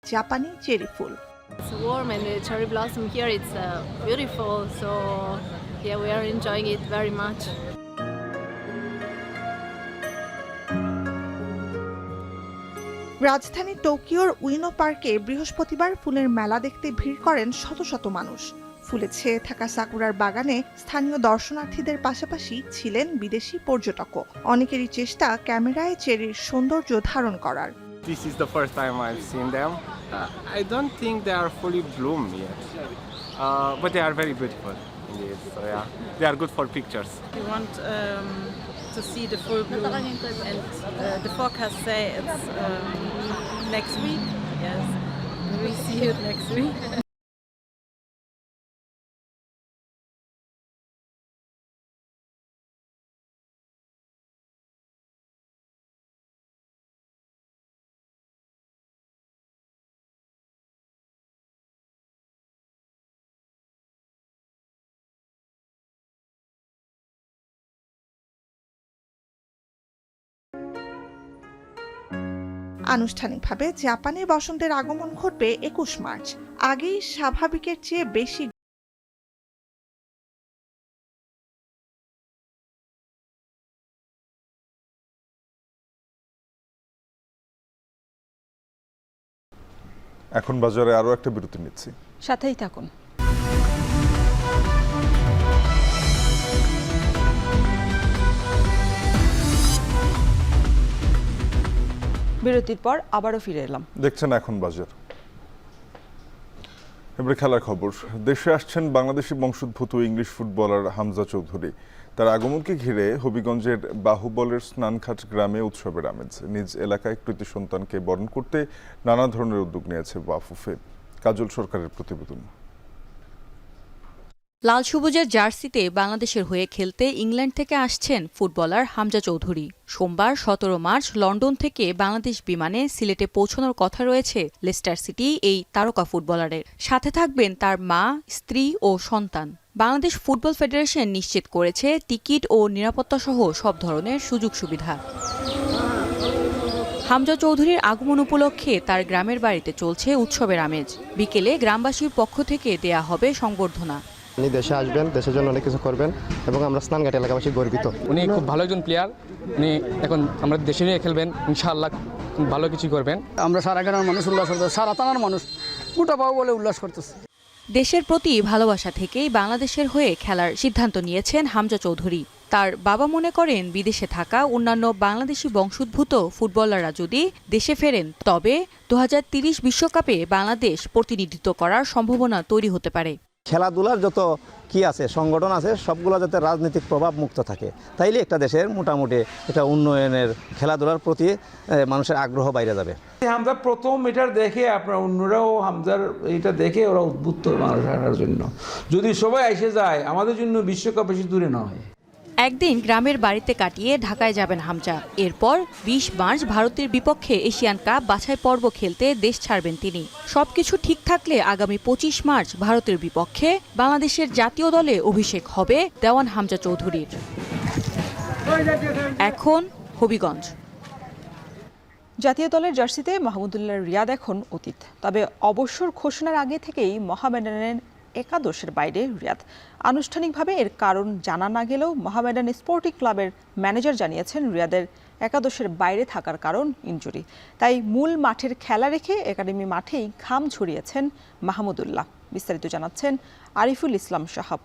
জাপানি cherry full. It's warm and the cherry blossom here, it's beautiful, so yeah, we are enjoying it very much. রাজধানী টোকিওর উইনো পার্কে বৃহস্পতিবার ফুলের মেলা দেখতে ভিড় করেন শত শত মানুষ। ফুলে ছেয়ে থাকা সাকুরার বাগানে স্থানীয় দর্শনার্থীদের পাশাপাশি ছিলেন বিদেশি পর্যটকও। অনেকেরই চেষ্টা ক্যামেরায় চেরির সৌন্দর্য ধারণ করার। This is the first time I've seen them. I don't think they are fully bloomed yet, but they are very beautiful indeed. So yeah, they are good for pictures. We want to see the full bloom, and the forecast say it's next week. Yes, we see it next week. আনুষ্ঠানিকভাবে জাপানে বসন্তের আগমন ঘটবে 21 March. আগেই স্বাভাবিকের চেয়ে বেশি এখন বাজারে আরো একটা বিরতি নিচ্ছি, সাথেই থাকুন। বিরতির পর আবারও ফিরে এলাম। দেখছেন এখন বাজার। এবারে খেলার খবর। দেশে আসছেন বাংলাদেশি বংশোদ্ভূত ইংলিশ ফুটবলার হামজা চৌধুরী। তার আগমনকে ঘিরে হবিগঞ্জের বাহুবলের স্নানঘাট গ্রামে উৎসবের আমেজ। নিজ এলাকায় কৃতি সন্তানকে বরণ করতে নানা ধরনের উদ্যোগ নিয়েছে বাফুফে। কাজল সরকারের প্রতিবেদন। লাল সবুজের জার্সিতে বাংলাদেশের হয়ে খেলতে ইংল্যান্ড থেকে আসছেন ফুটবলার হামজা চৌধুরী। সোমবার 17 মার্চ লন্ডন থেকে বাংলাদেশ বিমানে সিলেটে পৌঁছানোর কথা রয়েছে লেস্টার সিটি এই তারকা ফুটবলারের। সাথে থাকবেন তার মা, স্ত্রী ও সন্তান। বাংলাদেশ ফুটবল ফেডারেশন নিশ্চিত করেছে টিকিট ও নিরাপত্তা সহ সব ধরনের সুযোগ সুবিধা। হামজা চৌধুরীর আগমন উপলক্ষে তার গ্রামের বাড়িতে চলছে উৎসবের আমেজ। বিকেলে গ্রামবাসীর পক্ষ থেকে দেয়া হবে সংবর্ধনা। উনি দেশে আসবেন, দেশের জন্য অনেক কিছু করবেন এবং আমরা স্নানঘাট এলাকাবাসী গর্বিত। উনি খুব ভালো একজন প্লেয়ার। উনি এখন আমরা দেশে নিয়ে খেলবেন, ইনশাআল্লাহ ভালো কিছু করবেন। আমরা সারা গ্রামের মানুষ উল্লাস করতেছি, সারা থানার মানুষ গোটা পাও বলে উল্লাস করতেছে। দেশের প্রতি ভালোবাসা থেকেই বাংলাদেশের হয়ে খেলার সিদ্ধান্ত নিয়েছেন হামজা চৌধুরী। তার বাবা মনে করেন বিদেশে থাকা অন্যান্য বাংলাদেশি বংশোদ্ভূত ফুটবলাররা যদি দেশে ফেরেন তবে 2030 বিশ্বকাপে বাংলাদেশ প্রতিনিধিত্ব করার সম্ভাবনা তৈরি হতে পারে। খেলাধুলার যত কি আছে সংগঠন আছে সবগুলো যাতে রাজনৈতিক প্রভাব মুক্ত থাকে, তাইলে একটা দেশের মোটামুটি এটা উন্নয়নের খেলাধুলার প্রতি মানুষের আগ্রহ বাইরে যাবে। হামজা প্রথম এটার দেখে আপনার অন্যরাও হামজার এটা দেখে ওরা উদ্বুদ্ধ মানুষ আনার জন্য। যদি সবাই এসে যায় আমাদের জন্য বিশ্বকাপ বেশি দূরে নয়। একদিন গ্রামের বাড়িতে কাটিয়ে ঢাকায় যাবেন হামজা। এরপর 20 মার্চ ভারতের বিপক্ষে এশিয়ান কাপ বাছাই পর্ব খেলতে দেশ ছাড়বেন তিনি। সবকিছু ঠিক থাকলে আগামী 25 মার্চ ভারতের বিপক্ষে বাংলাদেশের জাতীয় দলে অভিষেক হবে দেওয়ান হামজা চৌধুরীর। এখন হবিগঞ্জ। জাতীয় দলের জার্সিতে মাহমুদুল্লাহ রিয়াদ এখন অতীত। তবে অবসর ঘোষণার আগে থেকেই মোহামেডানের একাদশের বাইরে রিয়াদ। আনুষ্ঠানিকভাবে এর কারণ জানা না গেলেও মোহামেডান স্পোর্টিং ক্লাবের ম্যানেজার জানিয়েছেন রিয়াদের একাদশের বাইরে থাকার কারণ ইনজুরি। তাই মূল মাঠের খেলা রেখে একাডেমি মাঠেই ঘাম ছড়িয়েছেন মাহমুদুল্লাহ। বিস্তারিত জানাচ্ছেন আরিফুল ইসলাম সাহাব।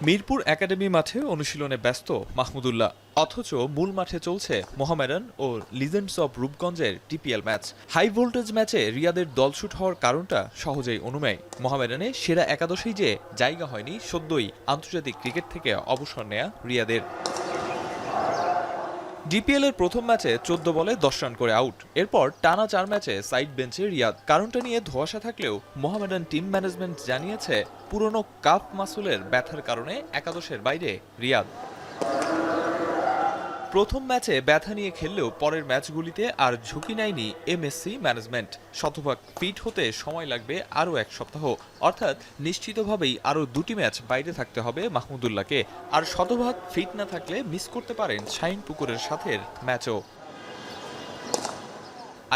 মিরপুর একাডেমি মাঠে অনুশীলনে ব্যস্ত মাহমুদুল্লাহ, অথচ মূল মাঠে চলছে মোহামেডান ও লিজেন্ডস অব রূপগঞ্জের টিপিএল ম্যাচ। হাই ভোল্টেজ ম্যাচে রিয়াদের দলছুট হওয়ার কারণটা সহজেই অনুমেয়। মোহামেডানে সেরা একাদশেই যে জায়গা হয়নি সদ্যই আন্তর্জাতিক ক্রিকেট থেকে অবসর নেয়া রিয়াদের। ডিপিএল এর প্রথম ম্যাচে 14 বলে 10 রান করে আউট। এরপর টানা 4 ম্যাচে সাইড বেঞ্চে রিয়াদ। কারণটা নিয়ে ধোঁয়াশা থাকলেও মোহামেডান টিম ম্যানেজমেন্ট জানিয়েছে পুরনো কাফ মাসুলের ব্যথার কারণে একাদশের বাইরে রিয়াদ। প্রথম ম্যাচে ব্যথা নিয়ে খেললেও পরের ম্যাচগুলিতে আর ঝুঁকি নেয়নি এমএসসি ম্যানেজমেন্ট। শতভাগ ফিট হতে সময় লাগবে আরও 1 সপ্তাহ, অর্থাৎ নিশ্চিতভাবেই আরও 2টি ম্যাচ বাইরে থাকতে হবে মাহমুদুল্লাহকে। আর শতভাগ ফিট না থাকলে মিস করতে পারেন শাহিনপুকুরের সাথে ম্যাচও।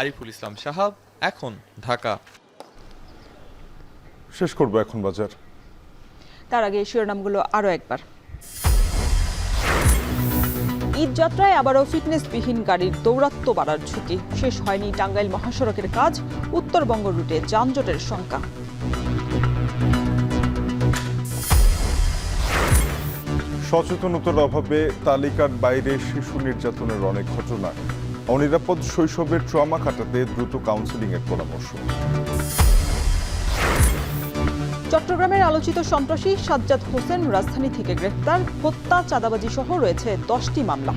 আরিফুল ইসলাম সাহাব, এখন ঢাকা। শেষ করবো এখন বাজার। তার আগে শিরোনামগুলো আরও একবার। ঈদ যাত্রায় আবারও ফিটনেসবিহীন গাড়ির দৌরাত্ম্য বাড়ার ঝুঁকি। শেষ হয়নি টাঙ্গাইল মহাসড়কের কাজ, উত্তরবঙ্গ রুটে যানজটের শঙ্কা। সচেতনতার অভাবে তালিকার বাইরে শিশু নির্যাতনের অনেক ঘটনা। অনিরাপদ শৈশবের ট্রমা কাটাতে দ্রুত কাউন্সেলিংয়ের পরামর্শ। চট্টগ্রামের আলোচিত সন্ত্রাসী সাজ্জাদ হোসেন রাজধানী থেকে গ্রেফতার। হত্যা, চাঁদাবাজি সহ রয়েছে 10টি মামলা।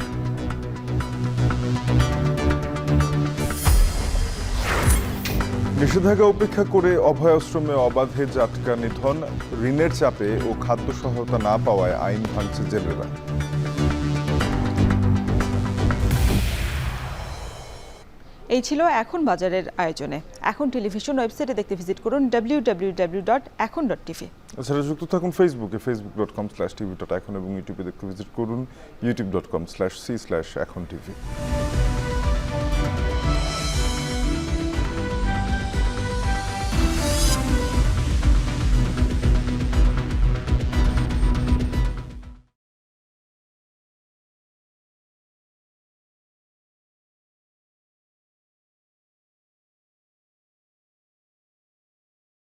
নিষেধাজ্ঞা উপেক্ষা করে অভয়াশ্রমে অবাধে জাটকা নিধন। ঋণের চাপে ও খাদ্য সহায়তা না পাওয়ায় আইন ভাঙছে জেলেরা। এই ছিল এখন বাজারের আয়োজনে। এখন টেলিভিশন ওয়েবসাইটে দেখতে ভিজিট করুন www.ekon.tv। এছাড়া যুক্ত থাকুন ফেসবুকে facebook.com/tv.ekon এবং ইউটিউবে দেখতে ভিজিট করুন youtube.com/c/ekontv।